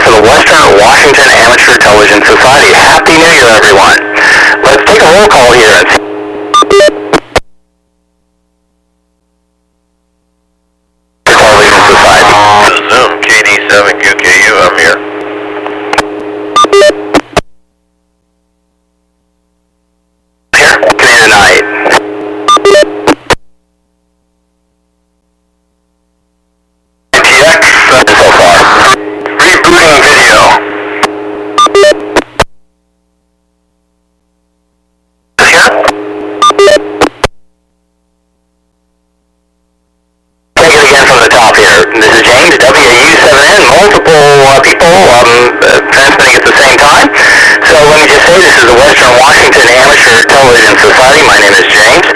for the Western Washington Amateur Television Society. Happy New Year, everyone. Let's take a roll call here. Television Society. Zoom, KD7QKU, I'm here. Here, tonight. So far. Rebooting video. Here. Take it again from the top here. This is James, WW7N, multiple people transmitting at the same time. So let me just say this is the Western Washington Amateur Television Society. My name is James.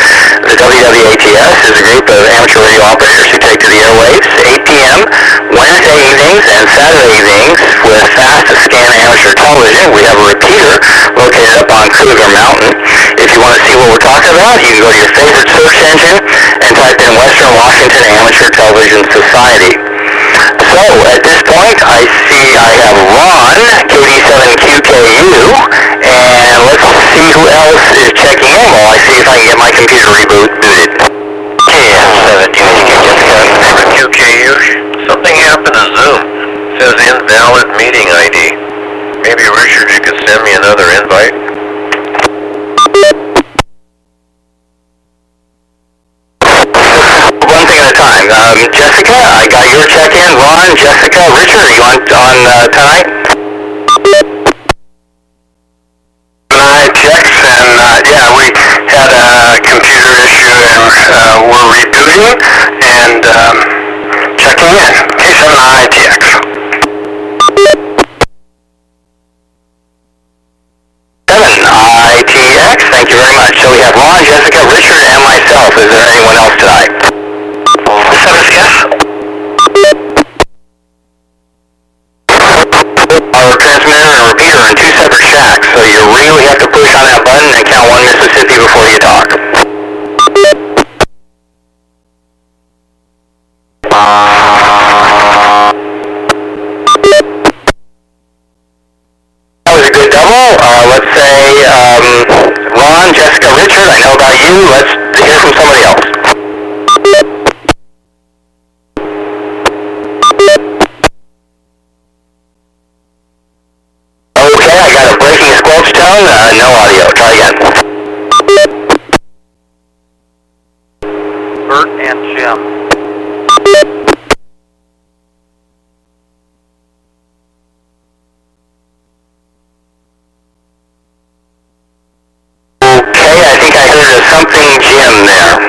The WW7ATS is a group of amateur radio operators who take to the airwaves 8 p.m. Wednesday evenings and Saturday evenings with fast scan amateur television. We have a repeater located up on Cougar Mountain. If you want to see what we're talking about, you can go to your favorite search engine and type in Western Washington Amateur Television Society. So at this point, I see I have Ron, KD7QKU, and let's see who else is checking in while I see if I can get my computer rebooted. KD7QKU, something happened to Zoom. It says invalid meeting ID. Maybe Richard, you could send me another invite? One thing at a time. Jessica, I got your check-in. Ron, Jessica, Richard, are you on tonight? Tonight checks, and yeah, we had a computer issue, and we're rebooting and checking in. K7ITX. ITX, thank you very much. So we have Ron, Jessica, Richard, and myself. Is there anyone else tonight? Our transmitter and repeater are in two separate shacks, so you really have to push on that button and count 1 Mississippi before you talk. That was a good double. Let's say Ron, Jessica, Richard, I know about you. Let's hear from somebody else. Okay, I got a breaking squelch tone. No audio. Try again. Bert and Jim. Okay, I think I heard a something Jim there.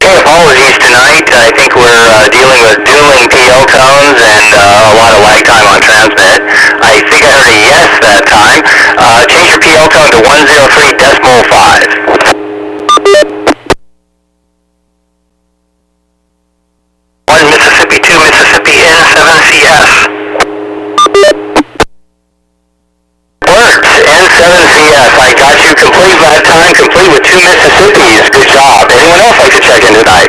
Apologies tonight. I think we're dealing with dueling PL tones and a lot of lag time on transmit. I think I heard a yes that time. Change your PL tone to 103.5. 1 Mississippi, 2 Mississippi, N7CS. Works, N7CS. I got you complete that time, complete with 2 Mississippis. Good job. Anyone else like to check in tonight?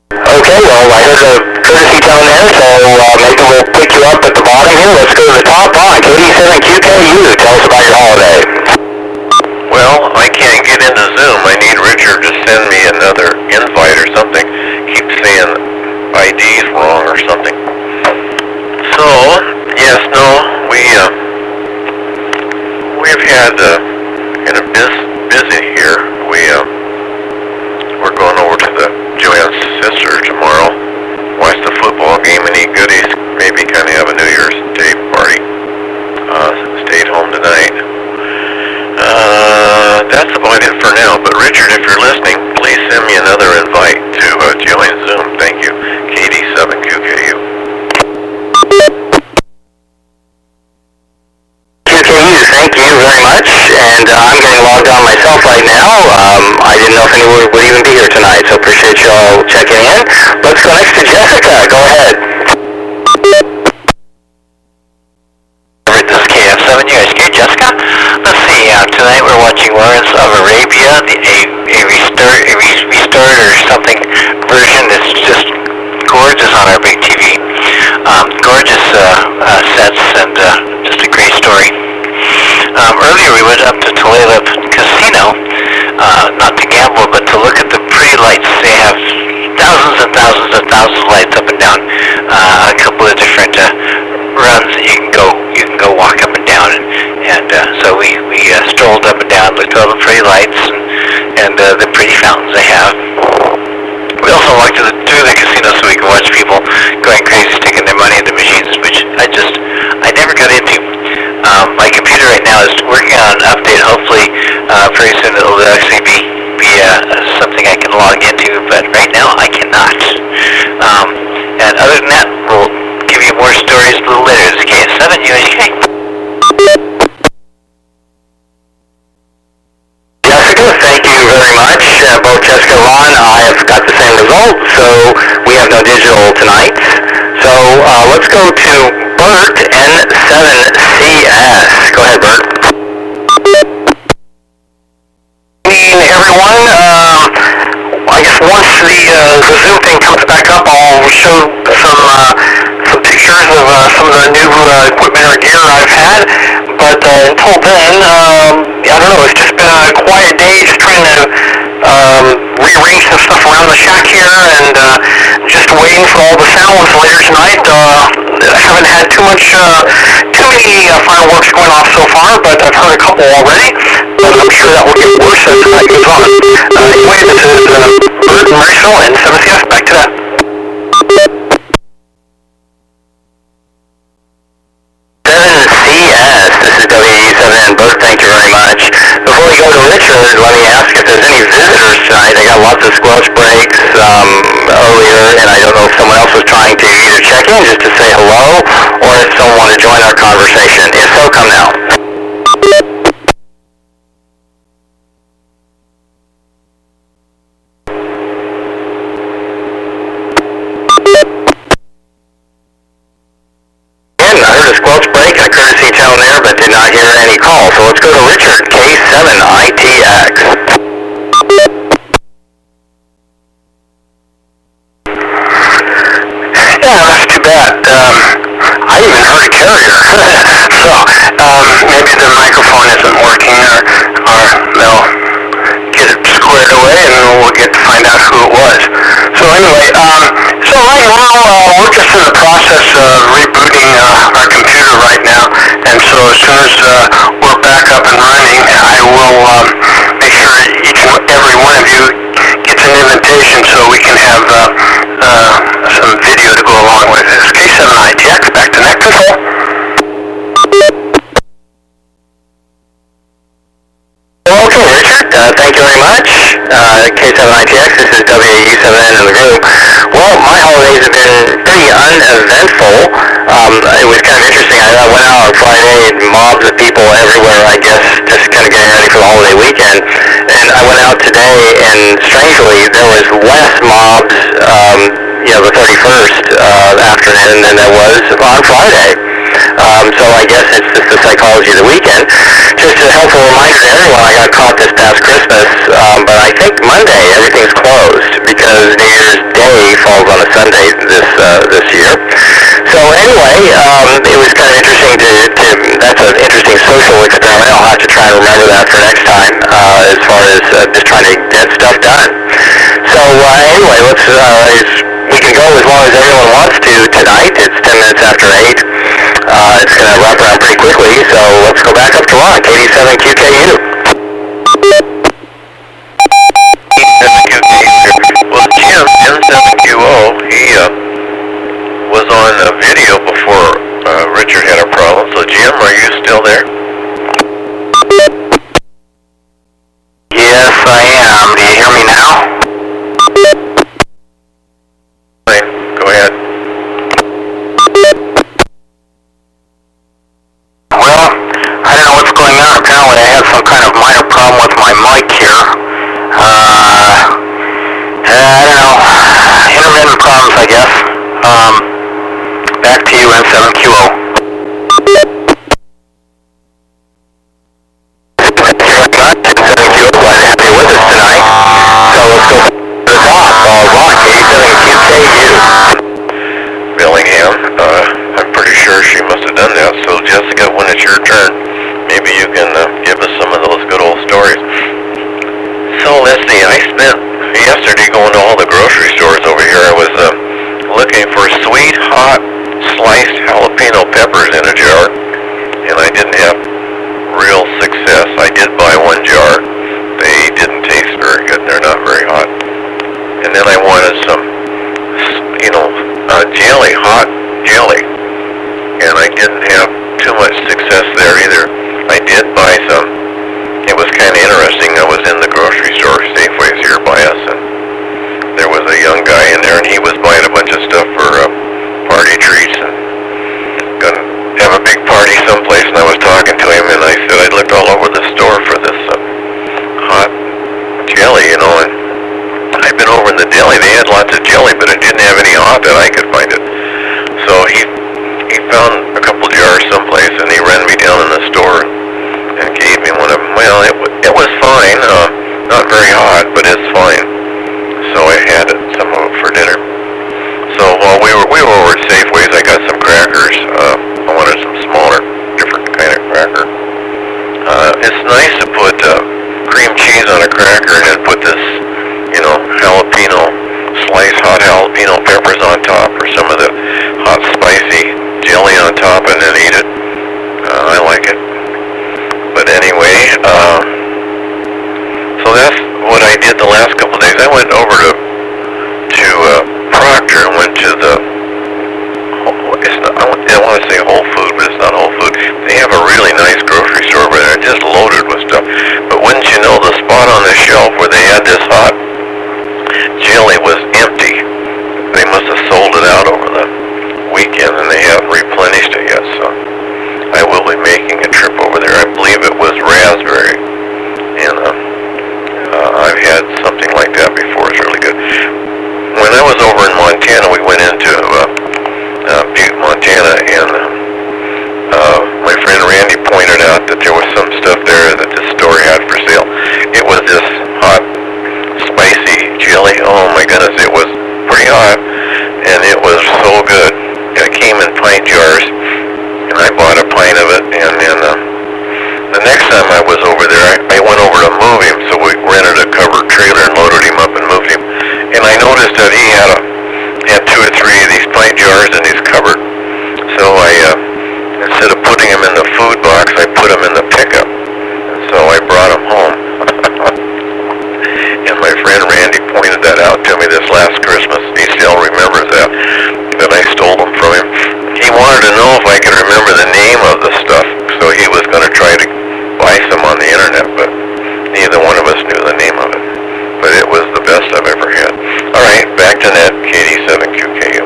Okay, well, I heard a courtesy tone there, so maybe we'll pick you up at the bottom here. Let's go to the top line. KD7QKU, tell us about your holiday. Well, I can't get into Zoom. I need Richard to send me another invite or something. Keeps saying ID's wrong or something. So, yes, no, we've had kind of busy here. We're going over to the Joanne's sister tomorrow, watch the football game and eat goodies, maybe kind of have a New Year's Day party. Stayed home tonight. That's about it for now, but Richard, if you're listening, please send me another invite to join Zoom. Thank you. KD7QKU. QKU, thank you very much, and I'm going myself right now. I didn't know if anyone would even be here tonight, so appreciate you all checking in. Let's go next to Jessica. Go ahead. This is KF7 USK. Jessica? Let's see, tonight we're watching Lawrence of Arabia, a restored or something version that's just gorgeous on our big TV. Gorgeous sets and just a great story. Earlier we went up to Tulalip Casino, not to gamble, but to look at the pretty lights. They have thousands and thousands and thousands of lights up and down. A couple of different runs that you can go walk up and down, and so we strolled up and down, looked at all the pretty lights and the pretty fountains they have. We also walked through the casino so we could watch people going crazy, sticking their money into machines, which I never got into. My computer right now is working on an update. Hopefully, pretty soon it'll actually be something I can log into, but right now I cannot. And other than that, we'll give you more stories a little later. This is KF7 UHK. Jessica, thank you very much. Both Jessica and Ron, I have got the same result, so we have no digital tonight. So let's go to Bert N7CS. Go ahead, Bert. Everyone, I guess once the Zoom thing comes back up, I'll show some pictures of some of the new equipment or gear I've had. But until then, I don't know. It's just been a quiet day, just trying to rearrange some stuff around the shack here, and just waiting for all the sounds later tonight. I haven't had too many fireworks going off so far, but I've heard a couple already. But I'm sure that will get worse as the night goes on. Anyway, this is Bert and Marshall and 7CS. Back to that. 7CS, this is WW7, Bert, thank you very much. Before we go to Richard, let me ask if there's any visitors tonight. I got lots of squelch breaks earlier, and I don't know if someone else was trying to either check in just to say hello, or if someone wanted to join our conversation. If so, come now. I heard a squelch break and a courtesy tone there, but did not hear any call. So let's go to Richard, K7ITX. Yeah, that's too bad. I even heard a carrier. So maybe the microphone isn't working, or they'll get it squared away, and then we'll get to find out who it was. So anyway, so right now we're just in the process of rebooting our computer right now, and so as soon as we're back up and running, I will make sure each and every one of you gets an invitation so we can have some video to go along with this. K7ITX, back to net control. Okay, Richard, thank you very much. K7ITX, this is WU7N in the group. Well, my holidays have been pretty uneventful. It was kind of interesting. I went out on Friday, mobs of people everywhere, I guess, just kind of getting ready for the holiday weekend. And I went out today, and strangely, there was less mobs, the 31st afternoon than there was on Friday. So I guess it's just the psychology of the weekend. Just a helpful reminder to everyone, I got caught this past Christmas, but I think Monday everything's closed because New Year's Day falls on a Sunday this year. So anyway, it was kind of interesting that's an interesting social experiment. I'll have to try and remember that for next time, as far as just trying to get stuff done. So anyway, we can go as long as everyone wants to tonight. It's 10 minutes after 8. It's going to wrap around pretty quickly, so let's go back up to Ron, KD7QKU. Well, Jim, N7QO, he was on a video before Richard had a problem. So, Jim, are you still there? Yes, I am. Do you hear me now? Go ahead. Well, I don't know what's going on. Apparently I had some kind of like here. I don't know, intermittent problems, I guess. Back to you, N7QO. Thank you very much, N7QO. Glad to have you with us tonight. So let's go to the top. Rock, 87QKU. Bellingham, I'm pretty sure she must have done that. So Jessica, when it's your turn, maybe you can give us some of those good old stories. So let's see, I spent yesterday going to all the grocery stores over here. I was looking for sweet, hot, sliced jalapeno peppers in a jar, and I didn't have real success. I did buy one jar. They didn't taste very good. They're not very hot. And then I wanted some, jelly, hot jelly, and I didn't have too much success there either. I did buy some. It was kind of interesting. I was in the grocery store, Safeway's here by us, and there was a young guy in there, and he was buying a bunch of stuff for party treats and gonna have a big party someplace. And I was talking to him, and I said I looked all over the store for this hot jelly, and I've been over in the deli. They had lots of jelly, but it didn't have any hot that I could find it. So he found a couple jars someplace, and he ran me down in the store and gave me one of them. Well, it was fine. Not very hot, but it's fine. So I had some of it for dinner. So while we were over at Safeway's, I got some crackers. I wanted some smaller, different kind of cracker. It's nice to put cream cheese on a cracker and then put this, jalapeno, sliced hot jalapeno peppers on top, or some of the hot spicy jelly on top, and then eat it. I like it. But anyway, so that's what I did the last couple of days. I went over to Proctor and went to the, I want to say Whole Food, but it's not Whole Food. They have a really nice grocery store over there, just loaded with stuff. But wouldn't you know, the spot on the shelf where they had this hot jelly was empty. They must have sold it out over the weekend, and they haven't replenished it yet. So I will be making a trip over there. I believe it was raspberry, and I've had something like that before. It's really good. When I was over in Montana, we went into Butte, Montana, and my friend Randy pointed out that there was some stuff there that this store had for sale. It was this hot, spicy jelly. Oh my goodness, it was pretty hot, and it was so good. It came in pint jars, and I bought a pint of it, and then the next time I was over there, I went over to move him, so we rented a covered trailer and loaded him up and moved him. And I noticed that he had 2 or 3 of these pint jars in his cupboard. So I, instead of putting them in the food box, I put them in the pickup. And so I brought them home. And my friend Randy pointed that out to me this last Christmas. He still remembers that I stole them from him. He wanted to know if I could remember the name of the stuff, so he was going to try to buy some on the internet, but neither one of us knew the name of it. But it was the best I've ever had. All right, back to Ned, KD7QKU.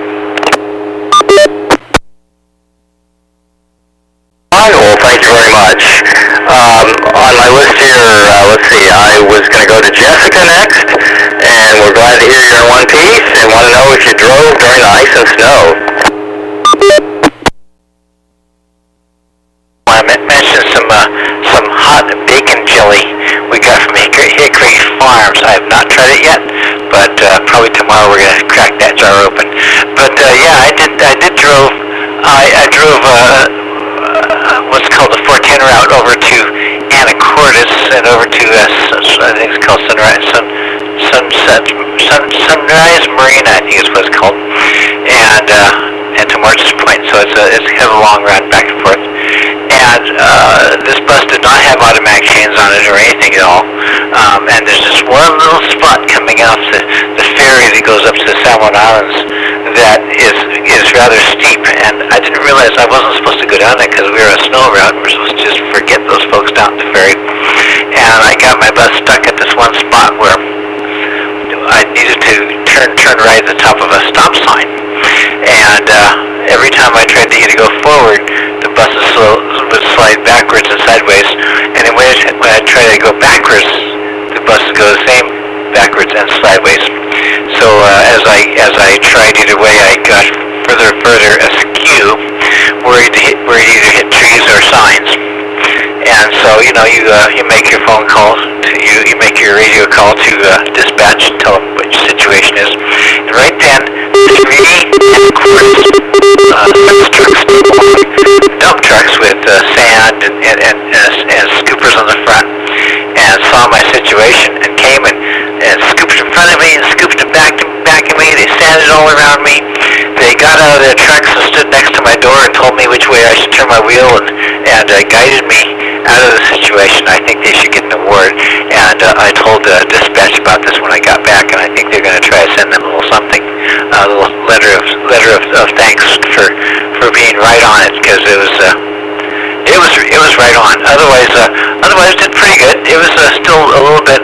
Well, thank you very much. On my list here, let's see, I was going to go to Jessica next, and we're glad to hear you're in one piece, and want to know if you drove during the ice and snow. I mentioned some hot bacon jelly we got from Hickory Farms. I have not tried it yet, but probably tomorrow we're gonna crack that jar open. But yeah, I drove what's called the 410 route over to Anacortes and over to I think it's called Sunrise Marina, I think is what it's called, and to March's Point. So it's kind of a long run back and forth. And this bus did not have automatic chains on it or anything at all. And there's just one little spot coming off the ferry that goes up to the San Juan Islands that is rather steep. And I didn't realize I wasn't supposed to go down there because we were a snow route and we're supposed to just forget those folks down at the ferry. And I got my bus stuck at this one spot where I needed to turn right at the top of a stop sign. And every time I tried to go forward, the buses would slide backwards and sideways. And when I tried to go backwards, sideways. So as I tried either way, I got further and further askew, where you either hit trees or signs. And so you make your phone calls, you make your radio call to dispatch and tell them what your situation is. And right then, 3 dump trucks with sand and scoopers on the front, and saw my situation and came and scooped in front of me and scooped it back of me. They sanded all around me. They got out of their trucks and stood next to my door and told me which way I should turn my wheel and guided me out of the situation. I think they should get an award. And I told dispatch about this when I got back, and I think they're going to try to send them a little something, a little letter of thanks for being right on it, because it was right on. Otherwise did pretty good. It was still a little bit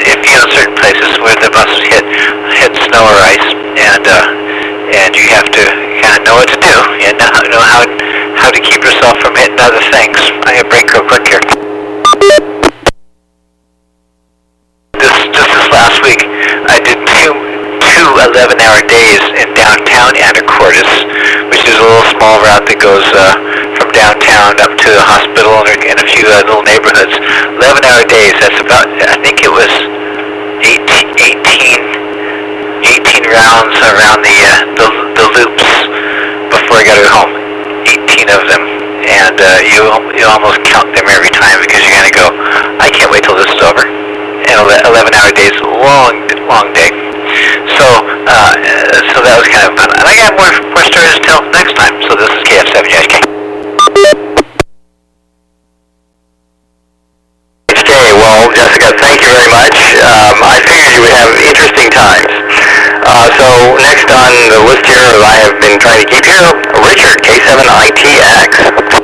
iffy on certain places where the buses hit snow or ice, and you have to kind of know what to do. You know how to keep yourself from hitting other things. I'm gonna break real quick here. Just this last week, I did two 11-hour days in downtown Anacortes, which is a little small route that goes from downtown up to the hospital and a few little neighborhoods. 11-hour days. That's about, I think it was 18 rounds around the loops before I got to home. 18 of them, and you almost count them every time, because you're gonna go, I can't wait till this is over. And 11-hour days, long day. So that was kind of fun. And I got more stories to tell next time. So this is KF7JHK. Okay, well, Jessica, thank you very much. I figured you would have interesting times. So next on the list here I have been trying to keep here, Richard, K7ITX.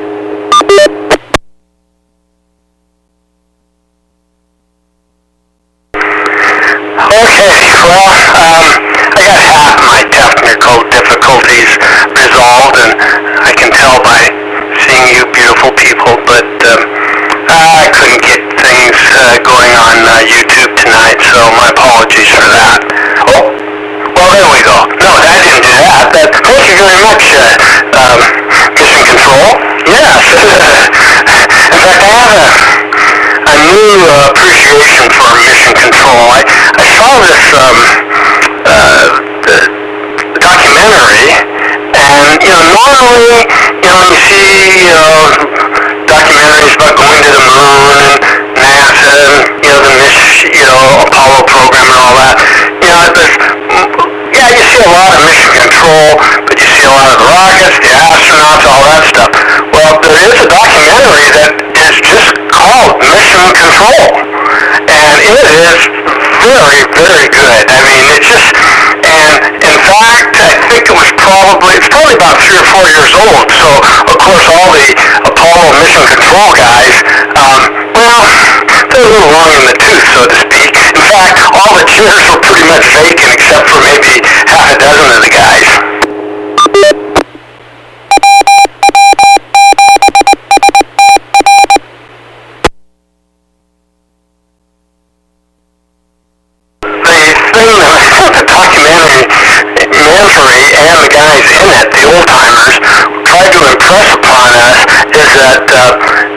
Okay, well, I got half my technical difficulties resolved, and I can tell by seeing you beautiful people, but I couldn't get things going on YouTube tonight, so my apologies for that. Oh, well, there we go. No, I didn't do that. Thank you very much, Mission Control. Yes. In fact, I have a new appreciation for Mission Control. I saw this documentary, and normally, when you see documentaries about going to the moon and NASA and the Apollo program and all that, you see a lot of mission control, but you see a lot of the rockets, the astronauts, all that stuff. Well, there is a documentary that is just called Mission Control, and it is very, very good. I mean, and in fact, I think it's probably about 3 or 4 years old. So, of course, all the Apollo mission control guys, they're a little long in the tooth, so to speak. In fact, all the chairs were pretty much vacant except for maybe half a dozen of the guys. The documentary and the guys in it, the old-timers, tried to impress upon us is that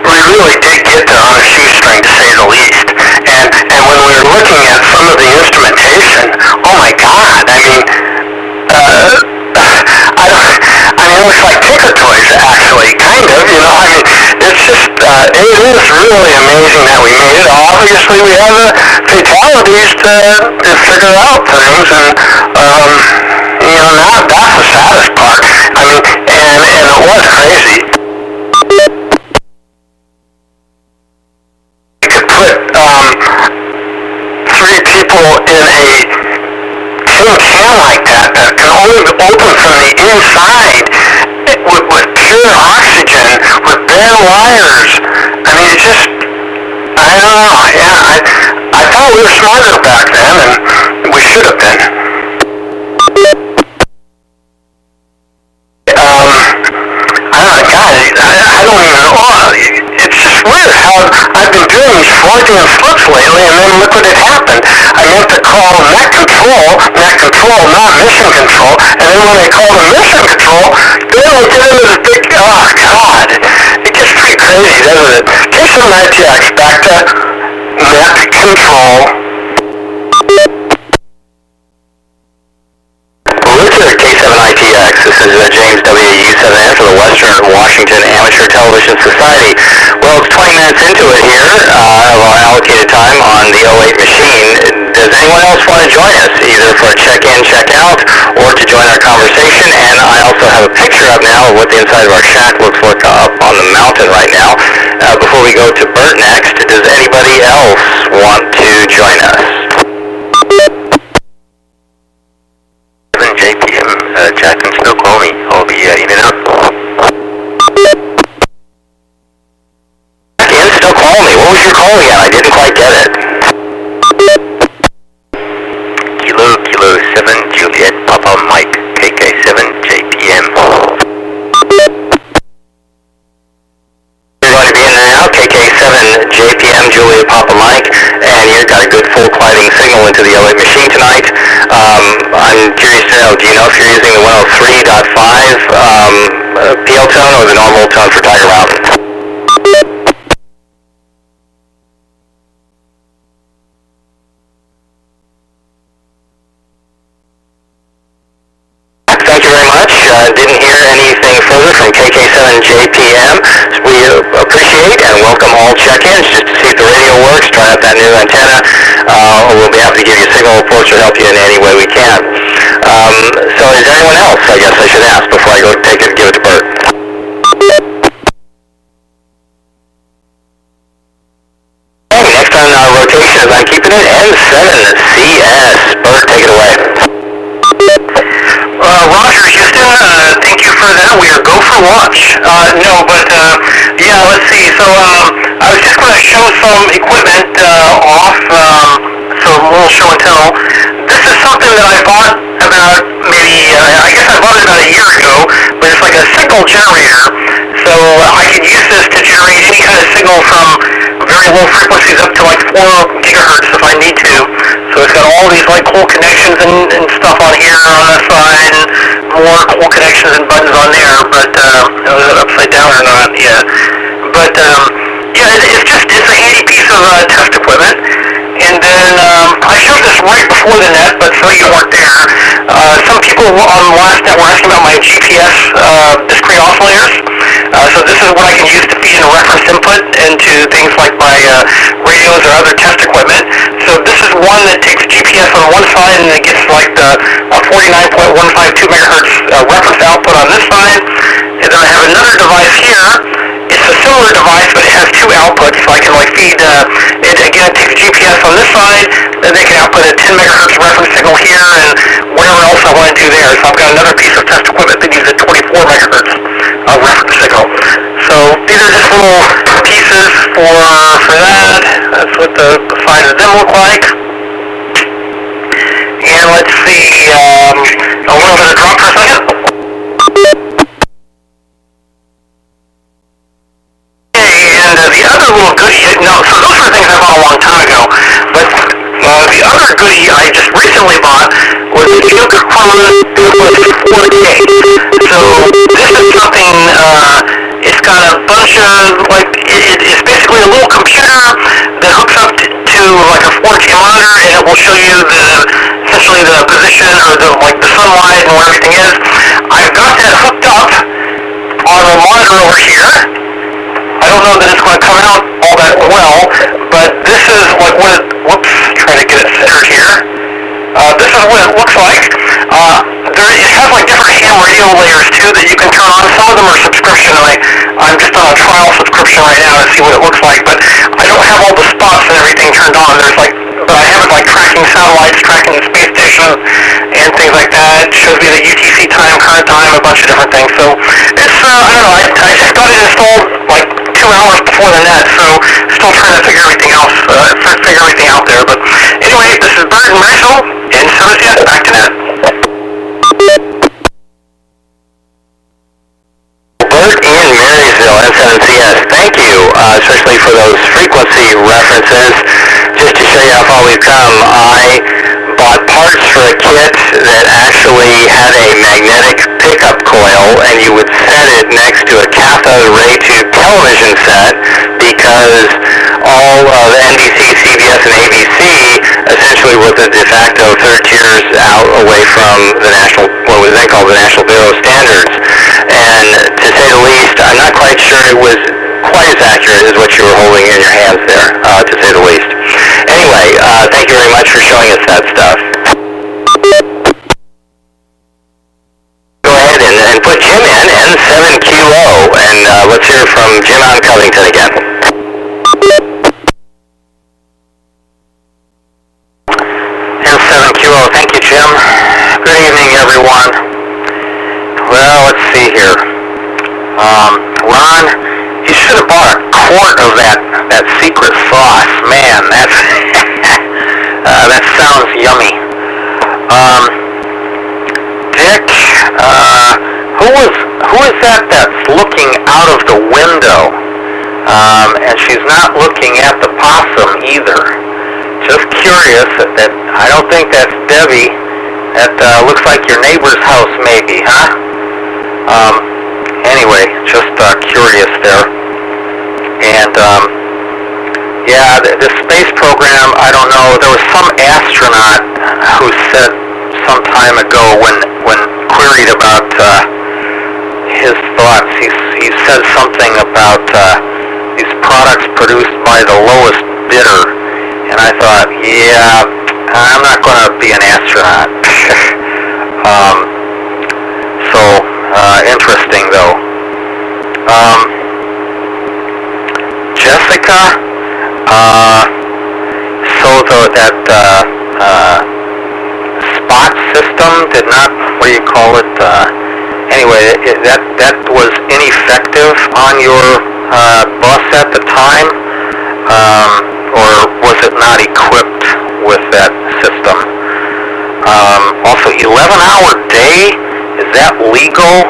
we really did get there on a shoestring, to say the least. And when we were looking at some of the instrumentation, oh my God, I mean, it looks like Tinker Toys, actually, kind of, it's just, it is really amazing that we made it. Obviously, we have the fatalities to figure out things, and, that's the saddest part. I mean, and it was crazy. You could put, 3 people in a tin can like that can only be open from the inside with pure oxygen, with bare wires. I mean, it's just, I don't know. Yeah, I thought we were smarter back then, and we should have been. I don't even know. It's just weird how I've been doing these 4-day slips lately, and then look what had happened. I have to call Net Control, not Mission Control, and then when they call the Mission Control, then they get into this big, oh God, it gets pretty crazy, doesn't it? K7ITX, back to Net Control. Richard, K7ITX, this is James WW7ATS for the Western Washington Amateur Television Society. Well, it's 20 minutes into it here of our allocated time on the 08 machine. Does anyone else want to join us, either for a check-in, check-out, or to join our conversation? And I also have a picture up now of what the inside of our shack looks like up on the mountain right now. Before we go to Bert next, does anybody else want to join us? JPM, Jack can still call me. I'll be in and out. Jack can still call me. What was your call again? I didn't quite get it. Kilo 7 Juliet Papa Mike, KK7 JPM. You're going to be in and out, KK7 JPM Juliet Papa Mike, and you've got a good full colliding signal into the 08 machine tonight. I'm curious to know, do you know if you're using the 103.5 PL tone or the normal tone for Tiger Mountain? Thank you very much. Didn't hear anything further from KK7JPM. We appreciate and welcome all check-ins just to see if the radio works, try out that new antenna. We'll be happy to give you signal reports or help you in any way we can. So is there anyone else, I guess I should ask before I go take it and give it to Bert? Okay, next on our rotation, as I'm keeping it, N7CS. Bert, take it away. Roger, Houston, thank you for that. We are go for launch. Yeah, let's see. So, I was just going to show some equipment off, so a little show and tell. This is something that I bought about maybe, I guess I bought it about a year ago, but it's like a signal generator. So I can use this to generate any kind of signal from very low frequencies up to like 4 gigahertz if I need to. So it's got all these like cool connections and stuff on here on the side, and more cool connections and buttons on there. But is it upside down or not? Yeah. But it's a handy piece of test equipment. And then I showed this right before the net, but so you weren't there. Some people on the last net were asking about my GPS discrete oscillators. So this is what I can use to feed in reference input into things like my radios or other test equipment. So this is one that takes GPS on one side and it gets like the 49.152 megahertz reference output on this side. And then I have another device here. It's a similar device, but it has 2 outputs, so I can like feed it again. It takes GPS on this side, then they can output a 10 megahertz reference signal here, and whatever else I want to do there. So I've got another piece of test equipment that uses a 24 megahertz reference signal. So these are just little pieces for that. That's what the side of them look like. And let's see, a little bit of drop for a second. The other little goodie, so those are things I bought a long time ago, but the other goodie I just recently bought was the Yoga Chrome 4K. So this is something, it's got a bunch of, like, it's basically a little computer that hooks up to like a 4K monitor, and it will show you essentially the position or the sunlight and where everything is. I've got that hooked up on a monitor over here. I don't know that it's going to come out all that well, but this is like what trying to get it centered here. This is what it looks like. It has like different ham radio layers too that you can turn on. Some of them are subscription. I'm just on a trial subscription right now to see what it looks like, but I don't have all the spots and everything turned on. But I have it like tracking satellites, tracking the space station, and things like that. It shows me the UTC time, current time, a bunch of different things. So it's, I don't know, I just got it installed like 2 hours before the net, so still trying to figure everything out there. But anyway, this is Bert and Marshall, and so is yes, back to net. Bert in Marysville, N7CS, thank you, especially for those frequency references, just to show you how far we've come. I bought parts for a kit that actually had a magnetic pickup coil, and you would set it next to a cathode ray tube television set, because all of NBC, CBS, and ABC essentially were the de facto third tiers out away from the national, what was then called the National Bureau of Standards. And to say the least, I'm not quite sure it was quite as accurate as what you were holding in your hands there, to say the least. Anyway, thank you very much for showing us that stuff. Go ahead and put Jim in, N7QO, and let's hear from Jim out in Covington again. N7QO, thank you, Jim. Good evening, everyone. Well, let's see here. Ron, you should have bought a quart of that secret sauce. Man, that's that sounds yummy. Dick, who is that's looking out of the window? And she's not looking at the possum either. Just curious. That I don't think that's Debbie. That looks like your neighbor's house, maybe, huh? Anyway, just curious there. And yeah, the space program, I don't know. There was some astronaut who said some time ago when queried about his thoughts, he said something about these products produced by the lowest bidder. And I thought, yeah, I'm not going to be an astronaut. Interesting though. Jessica, spot system did not, what do you call it? Anyway, that was ineffective on your bus at the time, or was it not equipped with that system? Also, 11-hour day, is that legal?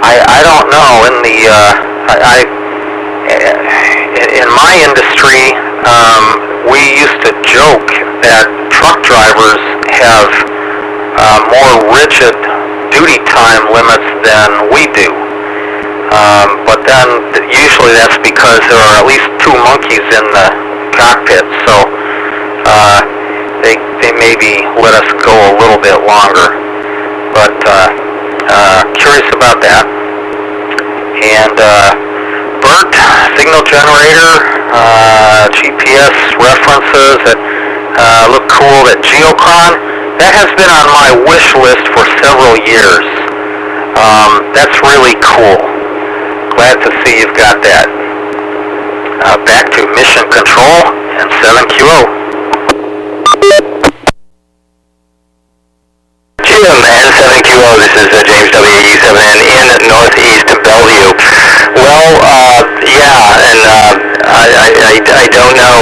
I don't know. In my industry, we used to joke that truck drivers have more rigid duty time limits than we do. But then usually that's because there are at least 2 monkeys in the cockpit, so they maybe let us go a little bit longer. But curious about that. And Bert, signal generator, GPS references that look cool. That Geocon, that has been on my wish list for several years. That's really cool. Glad to see you've got that. Back to mission control and 7QO. Jim, N7QO, this is James WW7ATS in Northeast Bellevue. Well, yeah, and I don't know,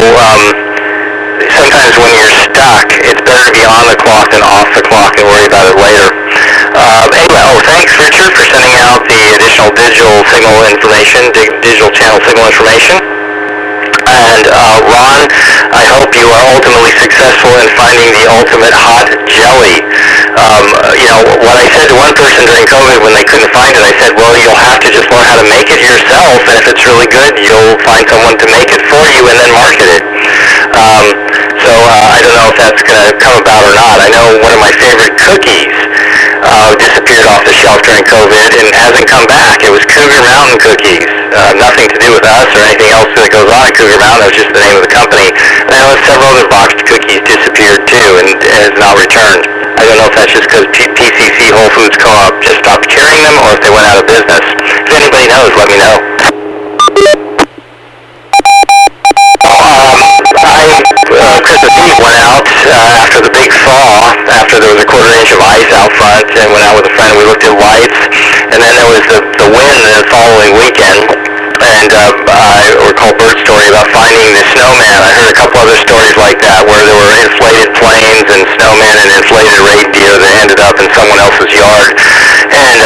sometimes when you're stuck, it's better to be on the clock than off the clock and worry about it later. Anyway, thanks, Richard, for sending out the additional digital signal information, digital channel signal information. And Ron, I hope you are ultimately successful in finding the ultimate hot jelly. What I said to one person during COVID when they couldn't find it, I said, well, you'll have to just learn how to make it yourself, and if it's really good, you'll find someone to make it for you and then market it. I don't know if that's going to come about or not. I know one of my favorite cookies disappeared off the shelf during COVID and hasn't come back. It was Cougar Mountain Cookies. Nothing to do with us or anything else that goes on at Cougar Mountain. It was just the name of the company. And I know several other boxed cookies disappeared too and has not returned. I don't know if that's just because PCC Whole Foods Co-op just stopped carrying them or if they went out of business. If anybody knows, let me know. Christmas Eve went out after the big thaw, after there was a quarter inch of ice out front, and went out with a friend. We looked at lights, and then there was the wind the following weekend. And I recall Bert's story about finding the snowman. I heard a couple other stories like that where there were inflated planes and snowmen and inflated reindeer that ended up in someone else's yard. And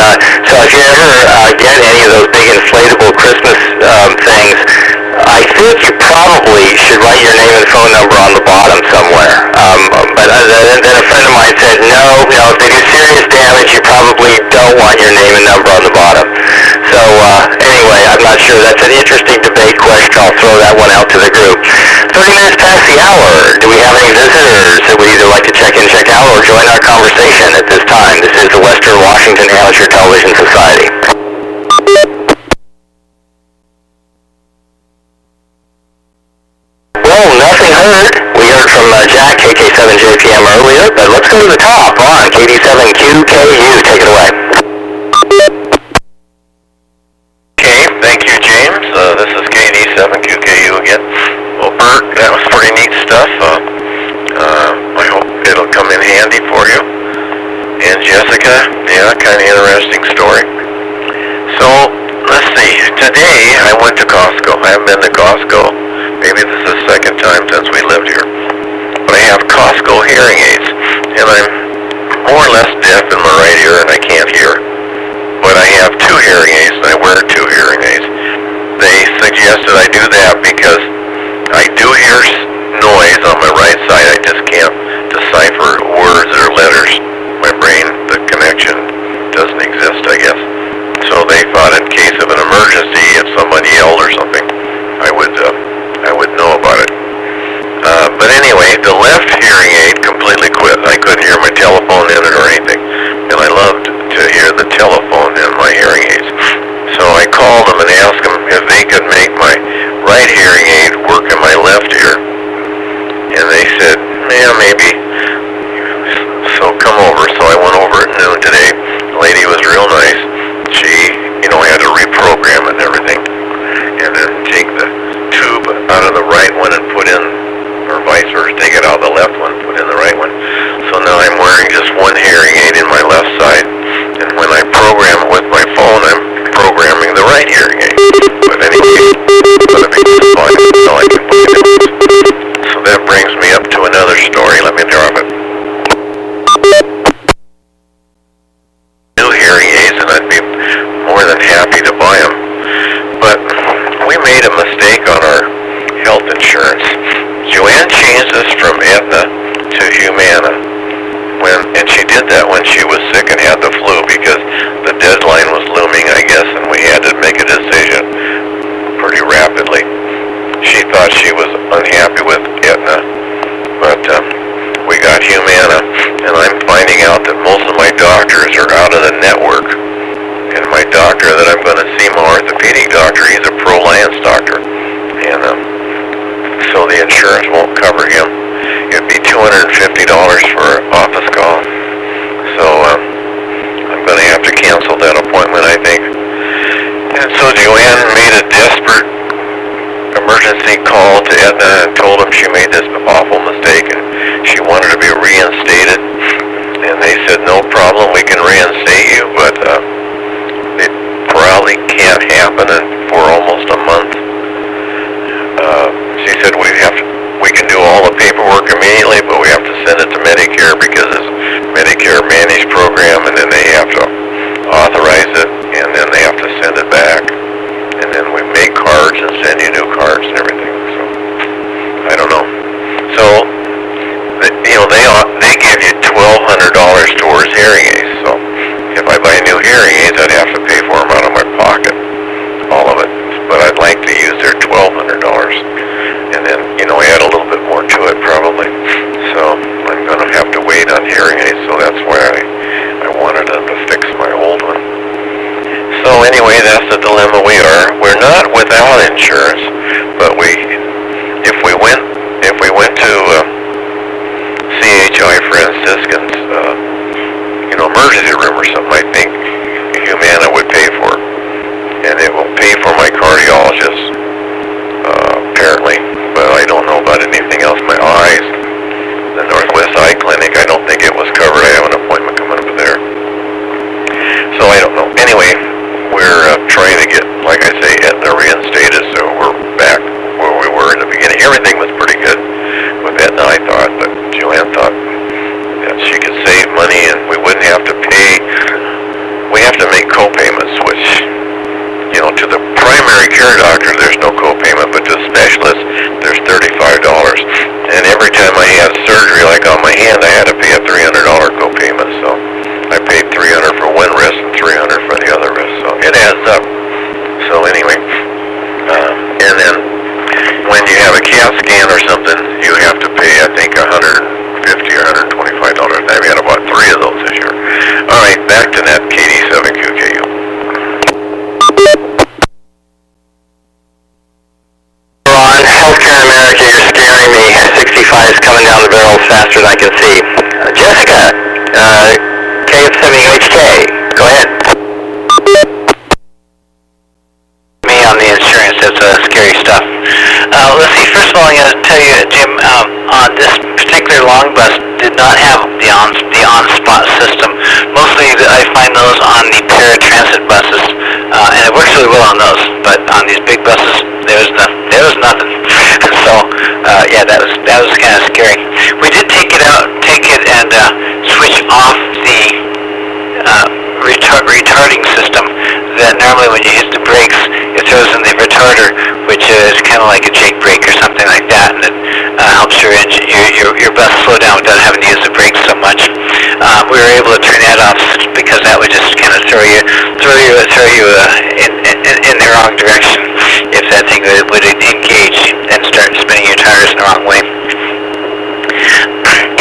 so if you ever get any of those big inflatable Christmas things, I think you probably should write your name and phone number on the bottom somewhere. But then a friend of mine said, no, if they do serious damage, you probably don't want your name and number on the bottom. So anyway, I'm not sure. That's an interesting debate question. I'll throw that one out to the group. 30 minutes past the hour. Do we have any visitors that would either like to check in, check out, or join our conversation at this time? This is the Western Washington Amateur Television Society. Well, nothing heard. We heard from Jack, KK7JPM earlier, but let's go to the top on KD7QKU. Take it away. Okay, thank you, James. This is KD7QKU again. Well, Bert, that was pretty neat stuff. I hope it'll come in handy for you. And Jessica, yeah, kind of interesting story. So, let's see. Today, I went to Costco. I haven't been to Costco. Maybe this is the second time since we lived here. But I have Costco hearing aids. And I'm more or less deaf in my right ear and I can't hear. But I have two hearing aids and I wear two hearing aids. They suggested I do that because I do hear noise on my right side. I just can't decipher words or letters. My brain, the connection doesn't exist, I guess. So they thought in case of an emergency, if somebody yelled or something, I would know about it. But anyway, the left hearing aid completely quit. I couldn't hear my telephone in it or anything. And I loved to hear the telephone in my hearing aids. So I called them and asked them if they could make my right hearing aid work in my left ear. And they said, yeah, maybe. So come over. So I went over at noon today. The lady was real nice. She, had to reprogram it and everything. And then take the tube out of the right one and put in, or vice versa, take it out of the left one, put in the right one. So now I'm wearing just one hearing aid in my left side. And when I program it with my phone, I'm programming the right hearing aid. But anyway, it's going to be fine until I can put it in. So that brings me up to another story. Let me drop it. New hearing aids, and I'd be more than happy to buy them. But we made a mistake on our health insurance. Joanne changed us from Aetna to Humana. And she did that when she was sick and had the flu because the deadline was looming, I guess, and we had to make a decision pretty rapidly. She thought she was unhappy with Aetna, but we got Humana, and I'm finding out that most of my doctors are out of the network. And my doctor that I'm going to see, my orthopedic doctor, he's a pro-Lions doctor. And so the insurance won't cover him. It would be $250 for an office call. So I'm going to have to cancel that appointment, I think. And so Joanne made a desperate emergency call to Aetna and told them she made this awful mistake and she wanted to be reinstated. And they said, no problem, we can reinstate you, but it probably can't happen for almost a month. She said we can do all the paperwork immediately, but we have to send it to Medicare because it's Medicare managed program, and then they have to authorize it, and then they have to send it back, and then we make cards and send you new cards and everything. So I don't know. So they give you $1,200 towards hearing aids. So if I buy new hearing aids, I'd have to pay for them out of my pocket, all of it. But I'd like to use their $1,200, and then add a little bit more to it probably. So I'm going to have to wait on hearing aids. So that's why I wanted them to fix my old one. So anyway, that's the dilemma we are. We're not without insurance, but if we went to CHI Franciscan's, emergency room or something, I think Humana would pay for it. And it will pay for my cardiologist, apparently, but I don't know about anything else. My eyes, the Northwest Eye Clinic, I don't think it was covered. I have an appointment coming up there. So I don't know. Anyway, we're trying to get, like I say, Aetna reinstated, so we're back where we were in the beginning. Everything was pretty good with Aetna, I thought, but Joanne thought that she could save money and we wouldn't have to pay had surgery, like on my hand, I had to pay a $300 copayment, so I paid $300 for one wrist and $300 for the other wrist, so it adds up. So anyway, and then when you have a CAT scan or something, you have to pay, I think, $150 or $125. I've had about 3 of those this year. All right, back to that KD7QKU. Ron, Healthcare America, you're scaring me. 65 is coming down the barrel faster than I can see. Jessica, KF70HK, go ahead. Me on the insurance, that's scary stuff. Let's see, first of all, I'm going to tell you, Jim, on this particular long bus did not have the on-spot system. Mostly I find those on the paratransit buses, and it works really well on those, but on these big buses, there was nothing. So, yeah, that was kind of scary. We did take it and switch off the retarding system. That normally when you hit the brakes, it throws in the retarder, which is kind of like a Jake brake or something like that, and it helps your engine, your bus slow down without having to use the brakes so much. We were able to turn that off because that would just kind of throw you in the wrong direction if that thing would engage and start spinning your tires in the wrong way.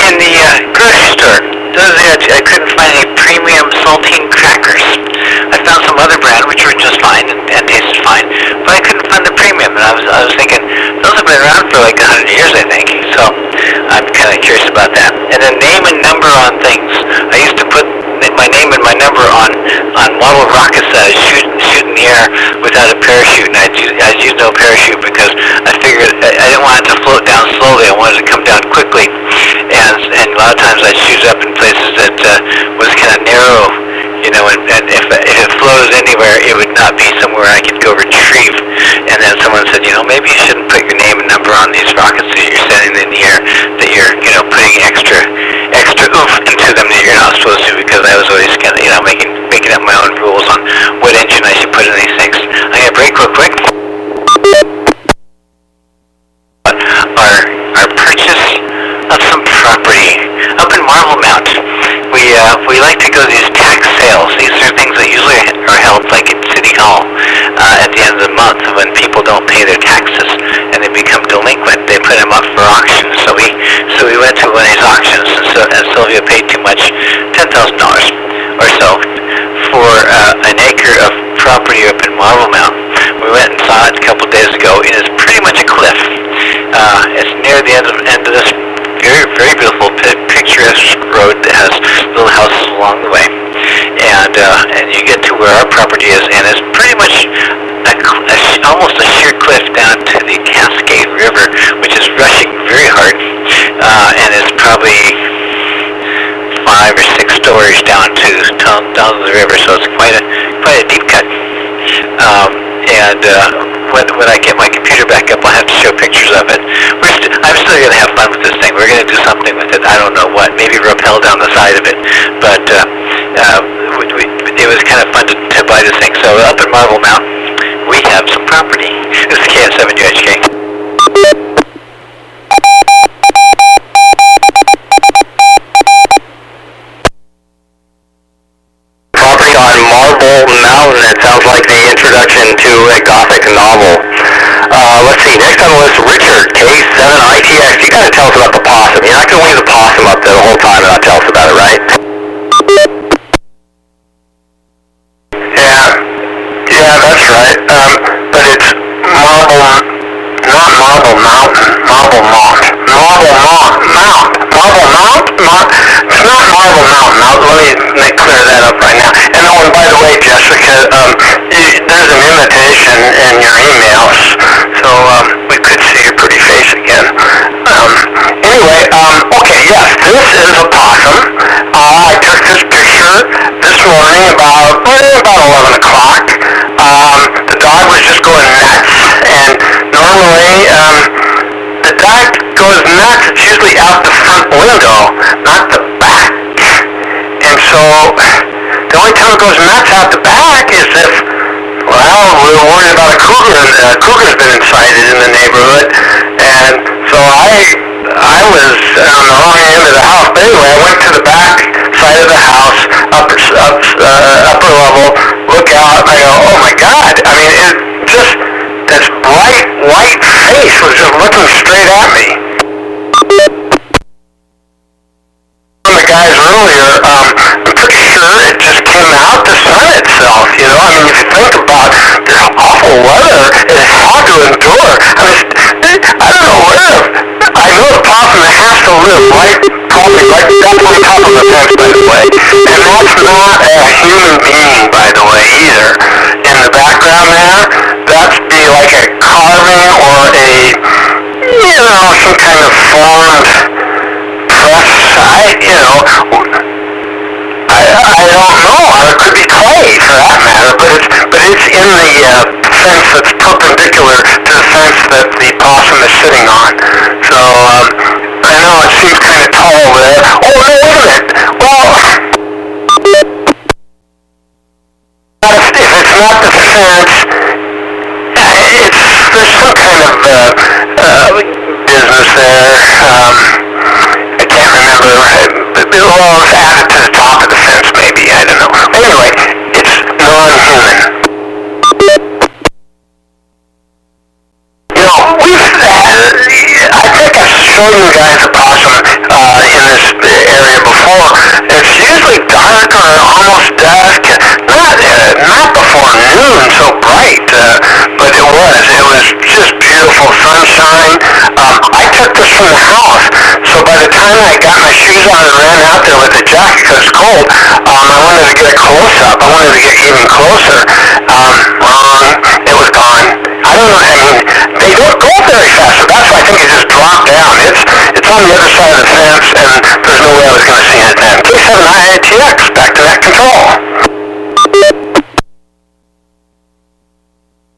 In the grocery store, I couldn't find any premium saltine crackers. I found some other brand which were just fine and tasted fine, but I couldn't find the premium. And I was thinking those have been around for like 100 years, I think. So I'm kind of curious about that. And then name and number on things. I used to put my name and my number on model rockets that I shoot in the air without a parachute, and I'd use no parachute because I figured I didn't want it to float down slowly. I wanted it to come down quickly, and a lot of times I'd shoot up in places that was kind of narrow, you know, and if it flows anywhere, it would not be somewhere I could go retrieve. And then someone said, you know, maybe you shouldn't put your name and number on these rockets that you're sending in the air, that you're, you know, putting extra oomph into them that you're not supposed to, because I was always kind of, you know, making up my own rules on what engine I should put in these things. I'm going to break real quick. Our purchase of some property up in Marble Mount. We like to go to these tax sales. These are things that usually are held like at City Hall at the end of the month when people don't pay their taxes and they become delinquent. They put them up for auction. So we went to one of these auctions, and Sylvia paid too much, $10,000 or so for an acre of property up in Marble Mount. We went and saw it a couple days ago. It is pretty much a cliff. It's near the end of this very, very beautiful, picturesque road that has little houses along the way, and you get to where our property is, and it's pretty much almost a sheer cliff down to the Cascade River, which is rushing very hard, and it's probably 5 or 6 stories down to the river, so it's quite a deep cut. When I get my computer back up, I'll have to show pictures of it. I'm still going to have fun with this thing. We're going to do something with it. I don't know what. Maybe rappel down the side of it. But it was kind of fun to buy this thing. So up in Marble Mount, we have some property. This is KF7UHK. On Marble Mountain, it sounds like the introduction to a Gothic novel. Let's see, next on the list, Richard, K7ITX. You gotta tell us about the possum. You're not gonna leave the possum up there the whole time and not tell us about it, right? Yeah, that's right. But it's Marble, not Marble Mountain, Marble Mount. Marble Mount. It's not Marble Mountain. Now, let me clear that up right now. And by the way, Jessica, there's an invitation in your emails, so we could see your pretty face again. Anyway, okay, yes, this is a possum. I took this picture this morning about 11 o'clock. The dog was just going nuts, and normally the dog goes nuts. It's usually out the front window, not the back. And so the only time it goes nuts out the back is if, well, we're worried about a cougar, and a cougar's been incited in the neighborhood. And so I was went to the back side of the house, upper level, look out, and I go, oh my God. I mean, it just, this bright white face was just looking straight at me. One of the guys earlier, I'm pretty sure it just came out to sun itself, you know? I mean, if you think about this awful weather it had to endure, I mean, I don't know where, I know the possum has to live probably right up on top of the fence, by the way, and that's not a human being, by the way, either. In the background there, that's be like a carving or a, you know, some kind of formed press, I don't know, or it could be clay for that matter, but it's in the fence that's perpendicular to the fence that the possum is sitting on. So, I know it seems kind of tall there. Oh, no, wait a minute. Well, if it's not the fence, there's some kind of business there. I can't remember. Well, it's added to the top of the fence, maybe. I don't know. Anyway, it's non-human. You know, I think I've shown you guys a possum in this area before. It's usually dark or almost dusk. Not before noon, so bright, but it was just beautiful sunshine. I took this from the house, so by the time I got my shoes on and ran out there with the jacket because it's cold, I wanted to get a close-up. I wanted to get even closer. Wrong. It was gone. I don't know. I mean, they don't go very fast, so that's why I think it just dropped down. It's on the other side of the fence, and there's no way I was going to see it then. WW7ATS, back to that control.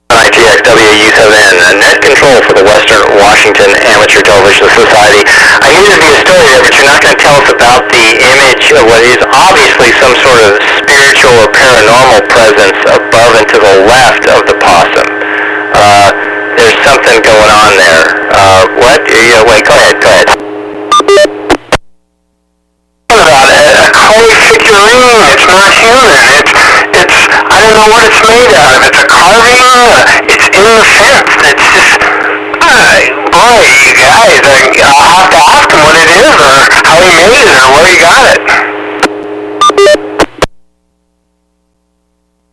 ITX WW7N, net control for the Western Washington Amateur Television Society. I knew there'd be a story there, but you're not going to tell us about the image of what is obviously some sort of spiritual or paranormal presence above and to the left of the possum. There's something going on there. What? Wait, go ahead. About a clay figurine. It's not human. It's I don't know what it's made out of. It's a carving. It's in the fence. It's just boy, you guys, I'll have to ask him what it is or how he made it or where he got it.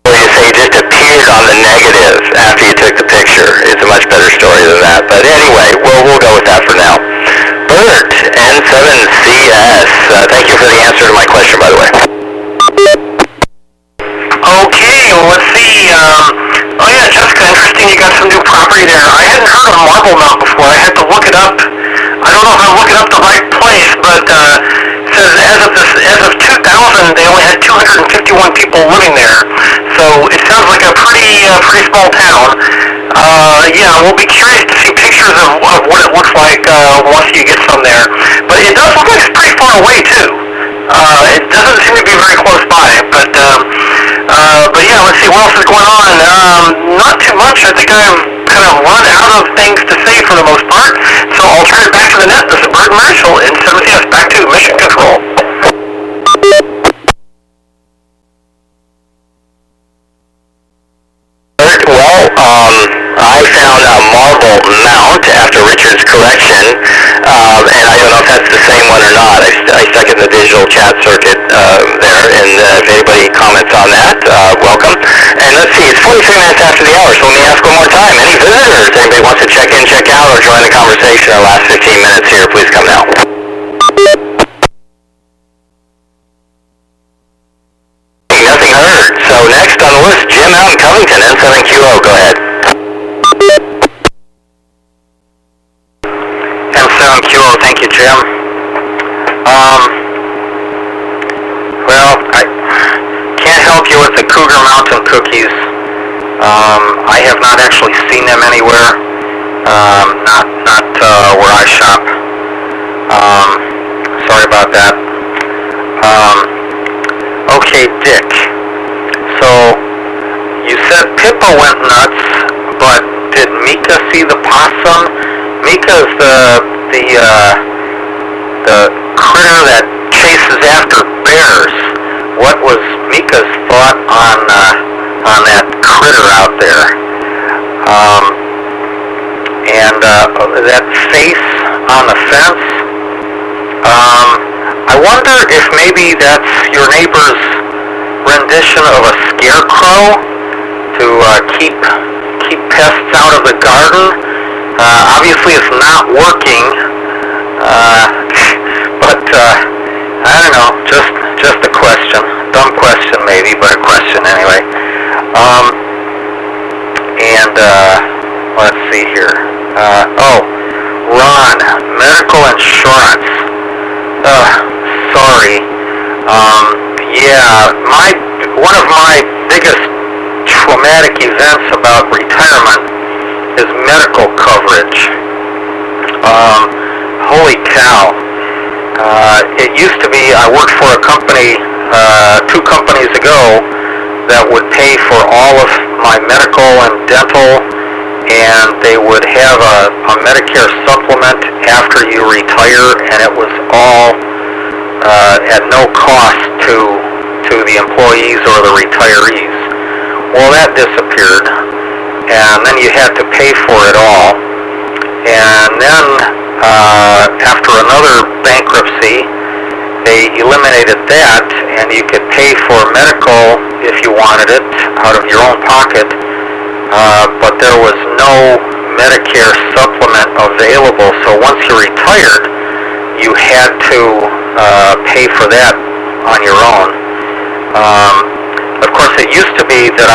Well, you say it just appeared on the negative after you took the picture. It's a much better story than that. But anyway, we'll go with that for now. Bert, N7CS. Thank you for the answer to my question, by the way. Okay, well, let's see. Oh yeah, Jessica, interesting. You got some new property there. I hadn't heard of Marble Mount before. I had to look it up. I don't know if I'm looking up the right place, but it says as of 2000, they only had 251 people living there. So it sounds like a pretty small town. Yeah, we'll be curious to see pictures of what it looks like once you get some there. But it does look like it's pretty far away too. It doesn't seem to be very close by, but yeah, let's see what else is going on. Not too much. I think I've kind of run out of things to say for the most part, so I'll turn it back to the net. This is Bert Marshall in 7CS, back to Mission Control. Well, I found a Marble Mount after Richard's correction, and I don't know if that's the same one or not. I stuck it in the digital chat circuit there, and if anybody comments on that, welcome. And let's see, it's 43 minutes after the hour, so let me ask one more time. Any visitors? Anybody wants to check in, check out, or join the conversation in the last 15 minutes here, please come now. Nothing heard. So next on the list, Jim out in Covington, N7QO, go ahead. N7QO, thank you, Jim. Well, I can't help you with the Cougar Mountain cookies. I have not actually seen them anywhere. Not where I shop. Sorry about that. Okay, Dick. So, you said Pippa went nuts, but did Mika see the possum? Mika's the critter that chases after bears. What was Mika's thought on that critter out there? And that face on the fence. I wonder if maybe that's your neighbor's rendition of a scarecrow to keep pests out of the garden. Obviously, it's not working, but I don't know. Just a question, dumb question maybe, but a question anyway. And let's see here. Ron, medical insurance. Sorry. Yeah, one of my biggest traumatic events about retirement is medical coverage. Holy cow. It used to be, I worked for a company 2 companies ago that would pay for all of my medical and dental, and they would have a Medicare supplement after you retire, and it was all at no cost to the employees or the retirees. Well, that disappeared, and then you had to pay for it all. And then after another bankruptcy, they eliminated that, and you could pay for medical if you wanted it out of your own pocket, but there was no Medicare supplement available. So once you retired, you had to pay for that on your own. Of course, it used to be that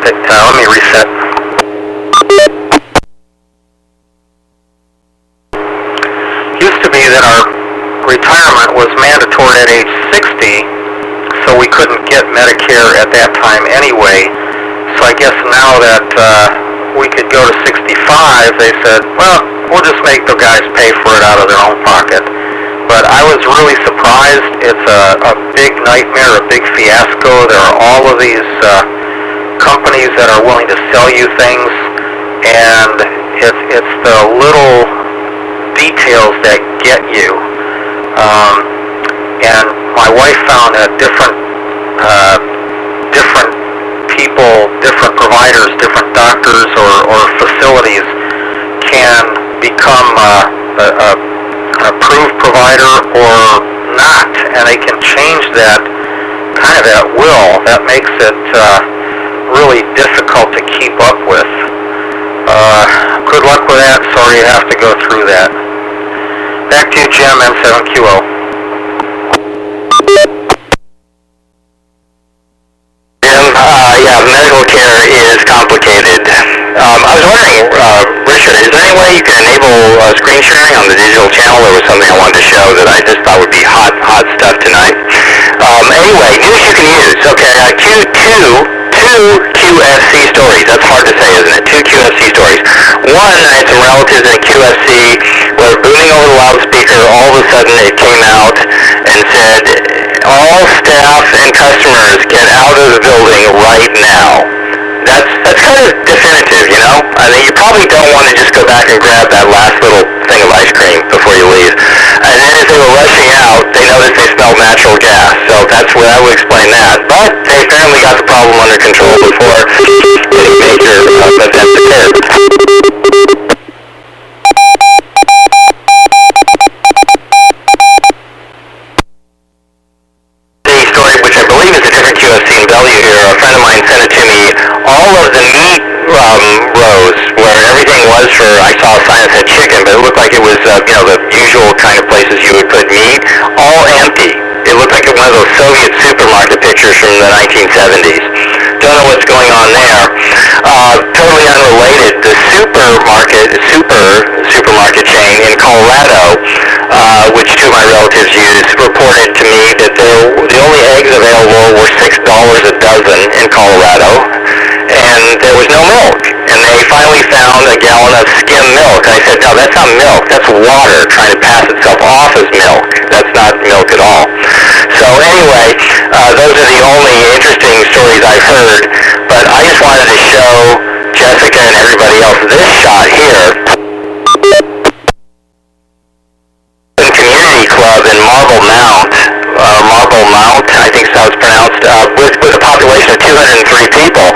let me reset. Used to be that our retirement was mandatory at age 60, so we couldn't get Medicare at that time anyway. So I guess now that we could go to 65, they said, well, we'll just make the guys pay for it out of their own pocket. But I was really surprised. It's a big nightmare, a big fiasco. There are all of these companies that are willing to sell you things, and it's the little details that get you. And my wife found that different people, different providers, different doctors or facilities can become an approved provider or not, and they can change that kind of at will. That makes it really difficult to keep up with. Good luck with that. Sorry you have to go through that. Back to you, Jim, M7QO. Yeah, medical care is complicated. I was wondering, Richard, is there any way you can enable screen sharing on the digital channel? There was something I wanted to show that I just thought would be hot stuff tonight. Anyway, news you can use. Okay, two QFC stories. That's hard to say, isn't it? 2 QFC stories. One, I had some relatives in QFC were booming over the loudspeaker. All of a sudden, it came out and said, all staff and customers get out of the building right now. That's kind of definitive, you know? I mean, you probably don't want to just go back and grab that last little thing of ice cream before you leave. And then as they were rushing out, they noticed they smelled natural gas. So that's where I would explain that. But they apparently got the problem under control before any major event occurred. A friend of mine sent it to me. All of the meat rows where everything was I saw a sign that said chicken, but it looked like it was, the usual kind of places you would put meat, all empty. It looked like one of those Soviet supermarket pictures from the 1970s. Don't know what's going on there. Totally unrelated, the supermarket chain in Colorado, which 2 of my relatives use, reported to me that the only eggs available were $6 a dozen in Colorado, and there was no milk. And they finally found a gallon of skim milk. And I said, no, that's not milk. That's water trying to pass itself off as milk. That's not milk at all. So anyway, those are the only interesting stories I've heard. But I just wanted to show Jessica and everybody else this shot here. Community Club in Marble Mount, it's pronounced, with a population of 203 people.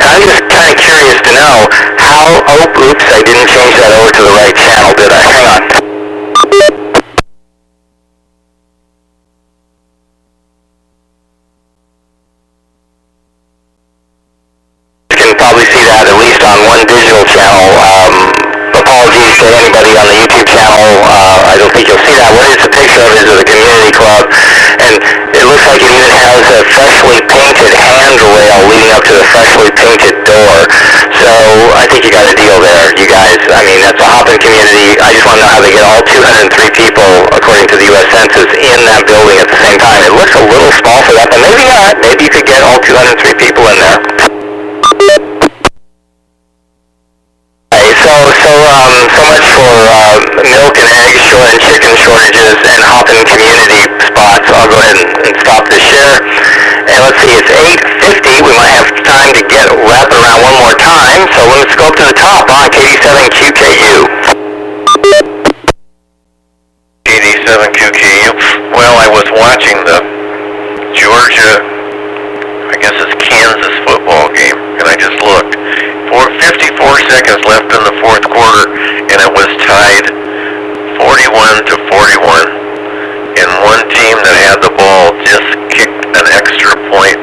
And I'm just kind of curious to know how, oops, I didn't change that over to the right channel, did I? Hang on. You can probably see that at least on one digital channel. Apologies to anybody on the YouTube channel. I don't think you'll see that. What it's a picture of is of the community club, and it looks like it even has a freshly painted handrail leading up to the freshly painted door. So I think you got a deal there, you guys. I mean, that's a hopping community. I just want to know how they get all 203 people, according to the U.S. Census, in that building at the same time. It looks a little small for that, but maybe not. Maybe you could get all 203 people in there. So much for milk and egg and chicken shortages and hopping community spots. I'll go ahead and stop this share. And let's see, it's 8:50. We might have time to wrap it around one more time. So let's go up to the top on KD7QKU. KD7QKU. Well, I was watching the Georgia, I guess it's Kansas football game, and I just looked. 54 seconds left in the fourth quarter, and it was tied 41-41. And one team that had the ball just kicked an extra point,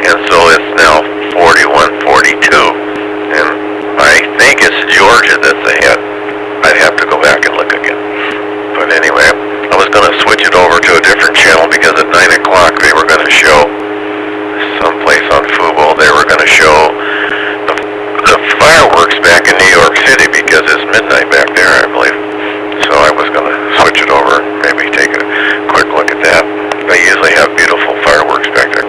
and so it's now 41-42. And I think it's Georgia that's ahead. I'd have to go back and look again. But anyway, I was going to switch it over to a different channel because at 9 o'clock they were going to show someplace on Fubo. They were going to show the fireworks back in New York City because it's midnight back there, I believe. So I was going to switch it over, maybe take a quick look at that. They usually have beautiful fireworks back there.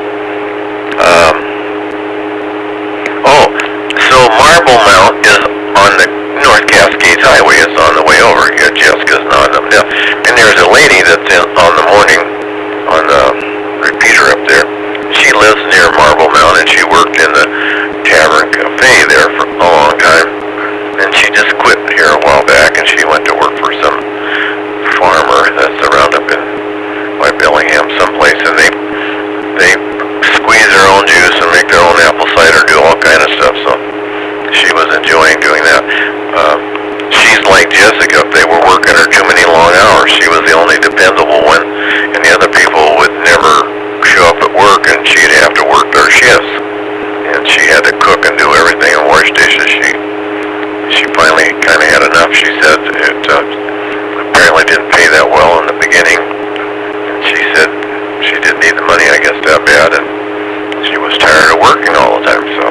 So Marble Mount is on the North Cascades Highway. It's on the way over here. Jessica's nodding up now. And there's a lady that's on the morning on the repeater up there. She lives near Marble Mount, and she worked in the Tavern Cafe there for a long time, and she just quit here a while back, and she went to work for some farmer that's around up in by Bellingham someplace, and they squeeze their own juice and make their own apple cider, do all kind of stuff, so she was enjoying doing that. She's like Jessica. They were working her too many long hours. She was the only dependable one, and the other people would never show up at work, and she'd have to work their shifts. And she had to cook and do everything and wash dishes. She finally kind of had enough. She said it apparently didn't pay that well in the beginning. And she said she didn't need the money, I guess, that bad, and she was tired of working all the time. So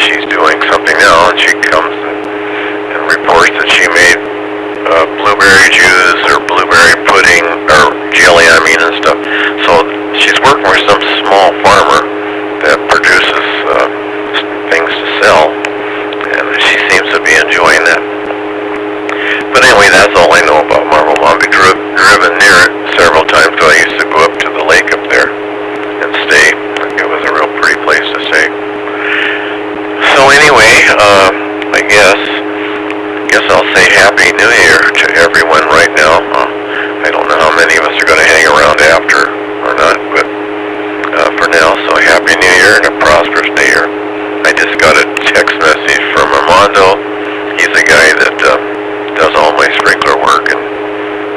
she's doing something now, and she comes and reports that she made blueberry juice or blueberry pudding or jelly, and stuff. So she's working for some small farmer that produces things to sell, and she seems to be enjoying that. But anyway, that's all I know about Marble Mount. I've driven near it several times, so I used to go up to the lake up there and stay. It was a real pretty place to stay. So anyway, I guess I'll say Happy New Year to everyone right now. I don't know how many of us are going to hang around after or not, but for now, so Happy New Year and a prosperous New Year. I just got a text message from Armando. He's the guy that does all my sprinkler work, and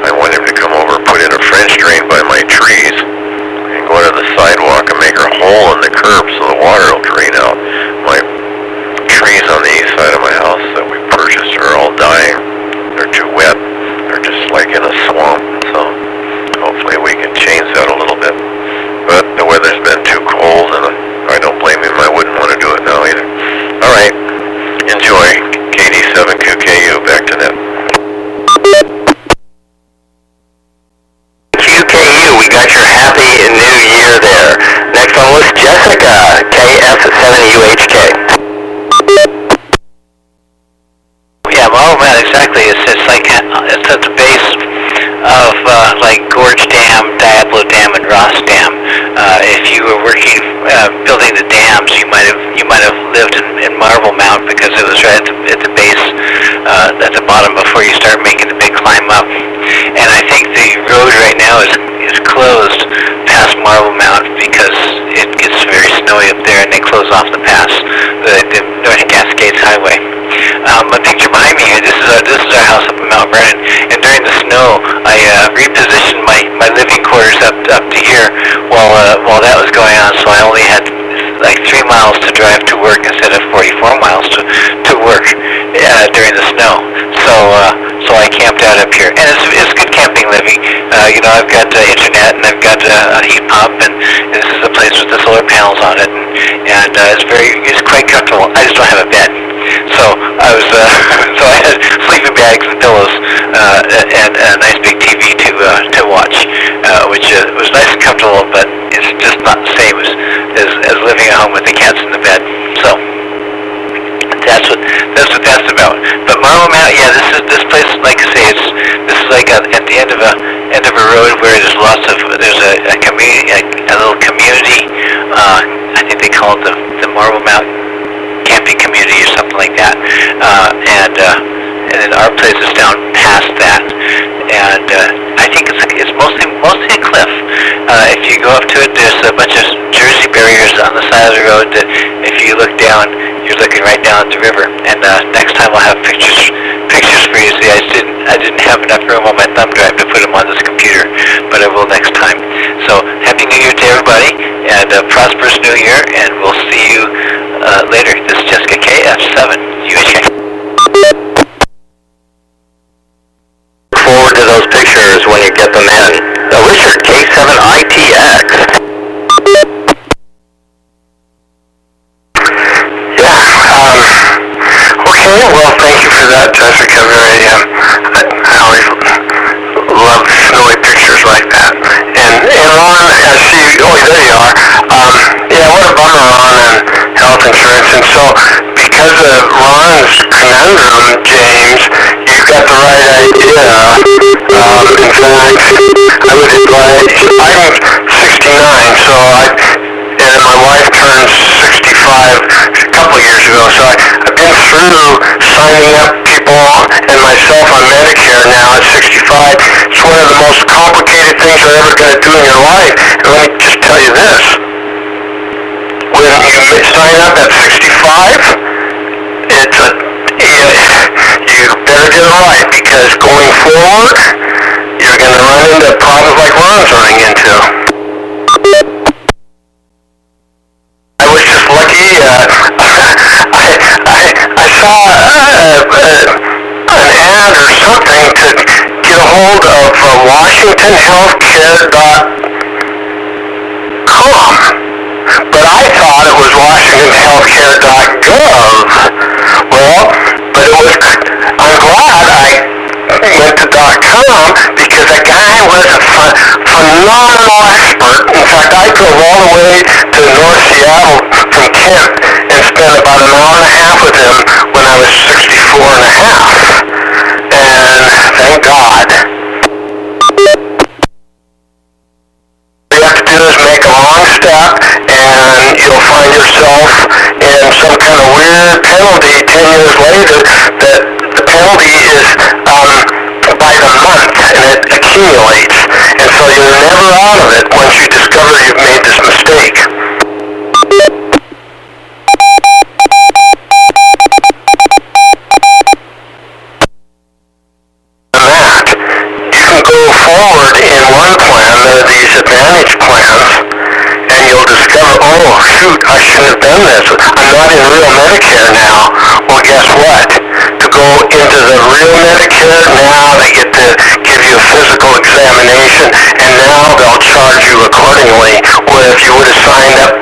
I want him to come over and put in a French drain by my trees and go to the sidewalk and make a hole in the curb so the water will drain out. My trees on the east side of my house that we purchased are all dying. They're too wet. They're just like in a swamp, so hopefully we can change that a little bit. But the weather's been too cold, and I don't blame him. I wouldn't want to do it now either. All right, enjoy. KD7QKU, back to net. QKU, we got your Happy New Year there. Next on the list, Jessica, KF7UHK. Yeah, Marble Mount, exactly. It's like it's at the base of like Gorge Dam, Diablo Dam, and Ross Dam. If you were working building the dams, you might have lived in Marble Mount because it was right at the base, at the bottom before you start making the big climb up. And I think the road right now is closed past Marble Mount because snowy up there, and they close off the pass, the North Cascades Highway. A picture behind me here. This is our house up in Mount Vernon, and during the snow, I repositioned my living quarters up to here while that was going on. So I only had like 3 miles to drive to work instead of 44 miles to work during the snow. So I camped out up here, and it's good camping living. I've got internet, and I've got a heat pump, and this is a place with the solar panels on it, and it's quite comfortable. I just don't have a bed. So I had sleeping bags and pillows and a nice big TV to watch, which was nice and comfortable, but it's just not the same as living at home with the cats in the bed. So that's what that's about. But Marble Mount, yeah, this place, like I say, this is like at the end of a road where there's a community, a little community. I think they call it the Marble Mount camping community or something like that, and then our place is down past that, and I think it's mostly a cliff. If you go up to it, there's a bunch of Jersey barriers on the side of the road that if you look down, you're looking right down at the river. And next time I'll have pictures for you. See, I didn't have enough room on my thumb drive to put them on this computer, but I will next time. So Happy New Year to everybody, and prosperous New Year, and we'll see you later. This is Jessica KF7 UHK. Forward to those pictures when you get them in. Richard K7ITX. Okay, well, thank you for that, Jessica. I always love snowy pictures like that. And Ron, I see, there you are. Yeah, what a bummer, Ron, and health insurance. And so, because of Ron's conundrum, James, you've got the right idea. In fact, I would advise, I'm 69, so and my wife turned 65 a couple years ago, so I've been through signing up people and myself on Medicare now at 65. It's one of the most complicated things you're ever going to do in your life. And let me just tell you this. When you sign up at 65, you better get it right, because going forward, you're going to run into problems like Ron's running into. I was just lucky. I saw an ad or something to get a hold of WashingtonHealthcare.com, but I thought it was WashingtonHealthcare.gov. Well, but I'm glad I went to .com, because that guy was a phenomenal expert. In fact, I drove all the way to North Seattle from Kent and spent about an hour and a half with him when I was 64 and a half. And thank God. All you have to do is make a long step, and you'll find yourself in some kind of weird penalty 10 years later. That the penalty is by the month, and it accumulates, and so you're never out of it once you discover you've made this mistake. That you can go forward in one plan. There are these advantage plans, and you'll discover, oh shoot, I shouldn't have done this. I'm not in real Medicare now. Well, guess what? To go into the real Medicare, now they get to give you a physical examination, and now they'll charge you accordingly. Where if you would have signed up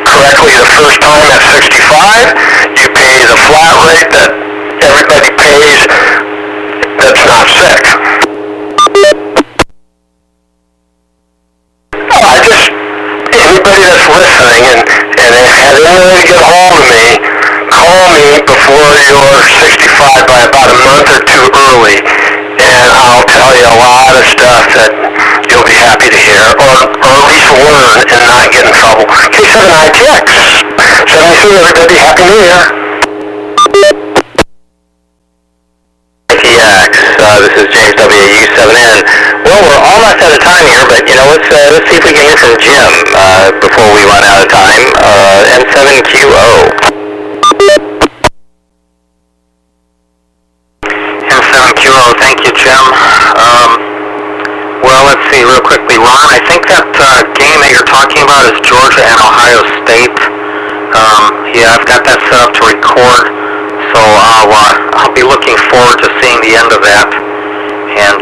correctly the first time at 65, you pay the flat rate that everybody pays that's not sick. Anybody that's listening and has any way to get a hold of me, call me before you're 65 by about a month or two early, and I'll tell you a lot of stuff that you'll be happy to hear, or at least learn and not get in trouble. K7ITX. 73, everybody, Happy New Year. ITX, this is James WW7N. Well, we're almost out of time here, but but let's see if we can hear from Jim before we run out of time. N7QO. N7QO, thank you, Jim. Well, let's see real quickly. Ron, I think that game that you're talking about is Georgia and Ohio State. Yeah, I've got that set up to record, so I'll be looking forward to seeing the end of that. And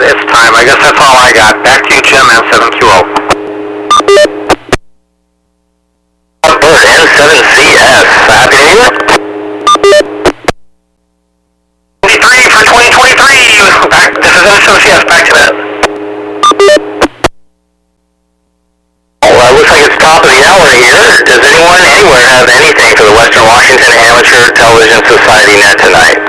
it's time. I guess that's all I got. Back to you, Jim, N7QO. Bert, N7CS. Happy New Year. 23 for 2023. This is N7CS. Back to that. Looks like it's top of the hour here. Does anyone anywhere have anything for the Western Washington Amateur Television Society Net tonight?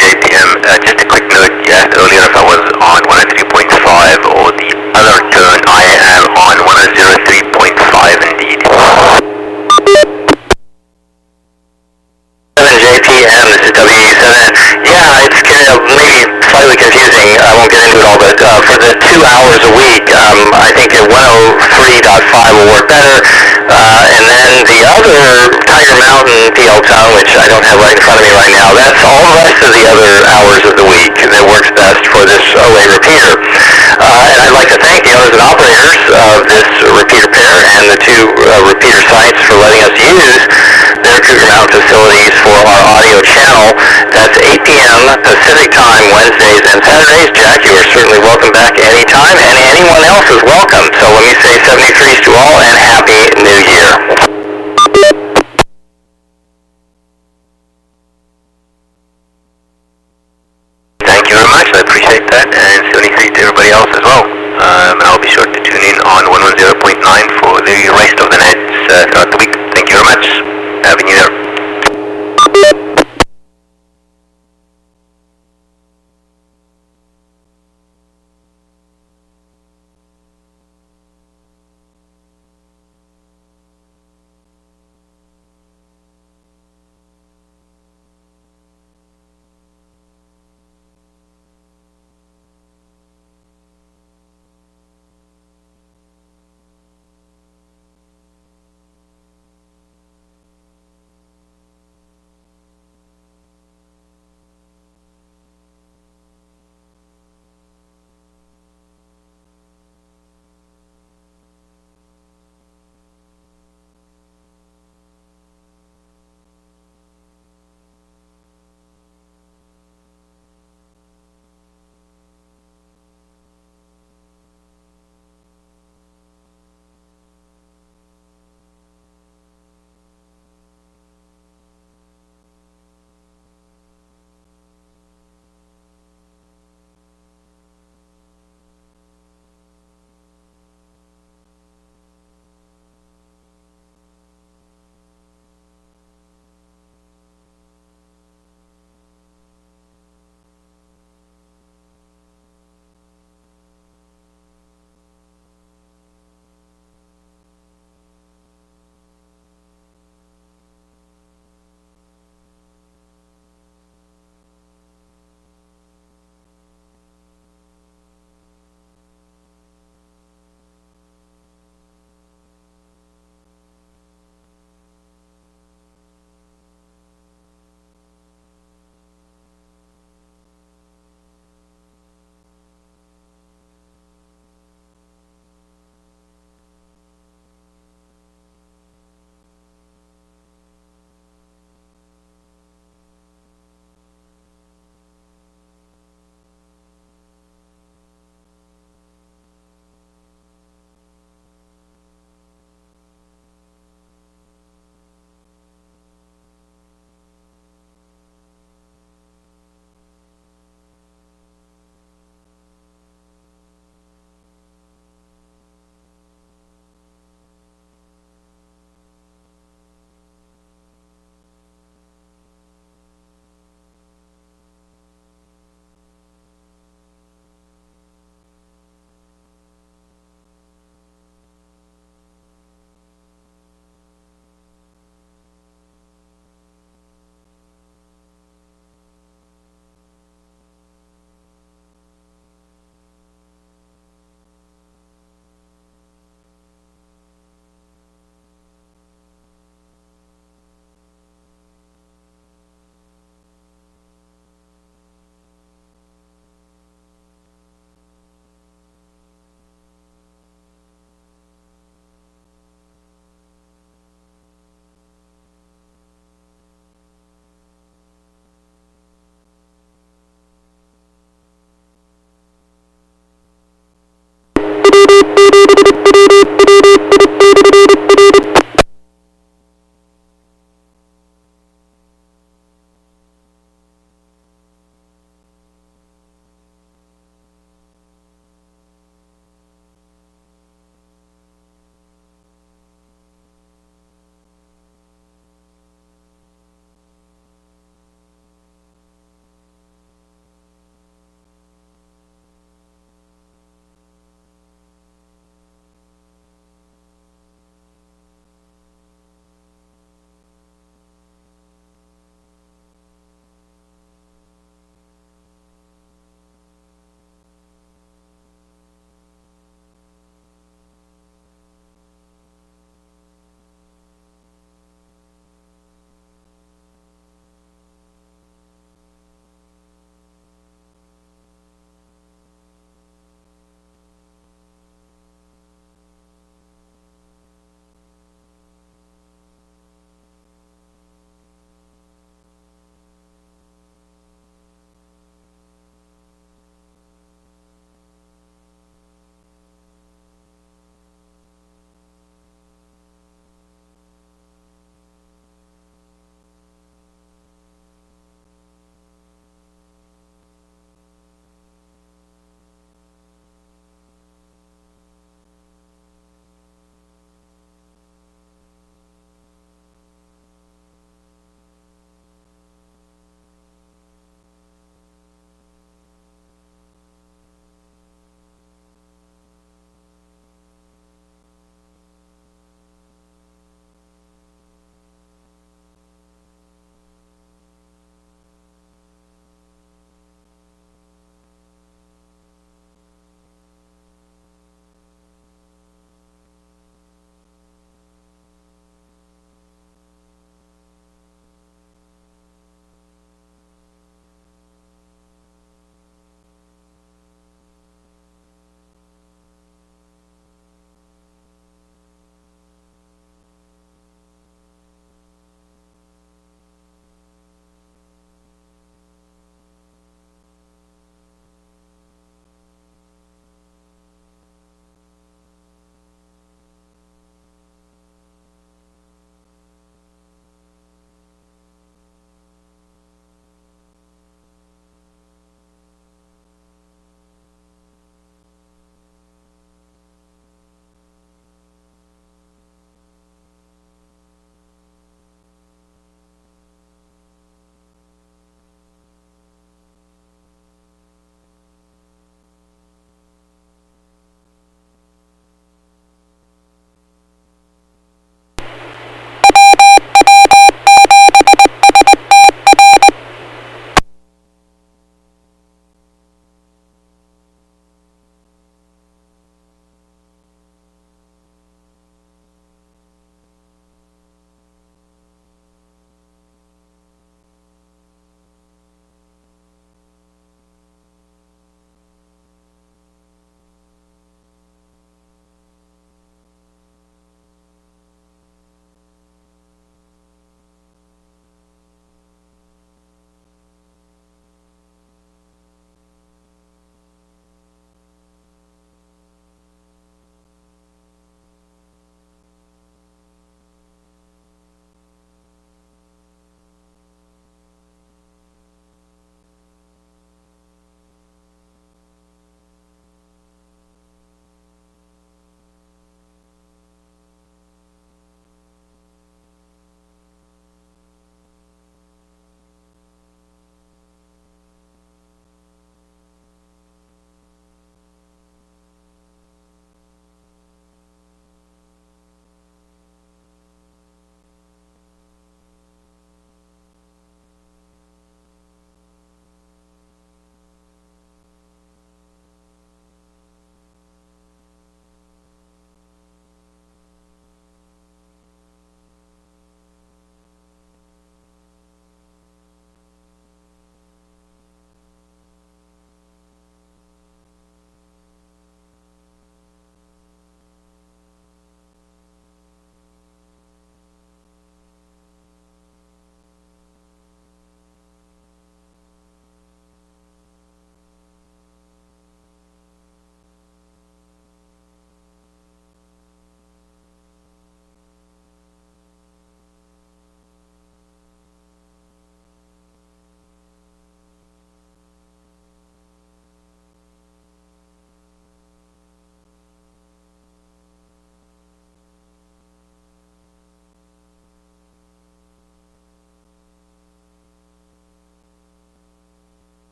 JPM, just a quick note, earlier if I was on 103.5 or the other turn, I am on 103.5 indeed. JPM, this is WW7ATS. Yeah, it's maybe slightly confusing. I won't get into it all, but for the 2 hours a week, I think that 103.5 will work better. And then the other Tiger Mountain PL tone, which I don't have right in front of me right now, that's all the rest of the other hours of the week that works best for this OA repeater. And I'd like to thank the owners and operators of this repeater pair and the two repeater sites for letting us use their Cougar Mountain facilities for our audio channel. That's 8 p.m. Pacific Time, Wednesdays and Saturdays. Jack, you are certainly welcome back anytime, and anyone else is welcome. So let me say 73s to all, and Happy New Year. Thank you very much, I appreciate that, and 73 to everybody else as well. I'll be sure to tune in on 110.9 for the rest of the nets throughout the week. Thank you very much. Happy New Year.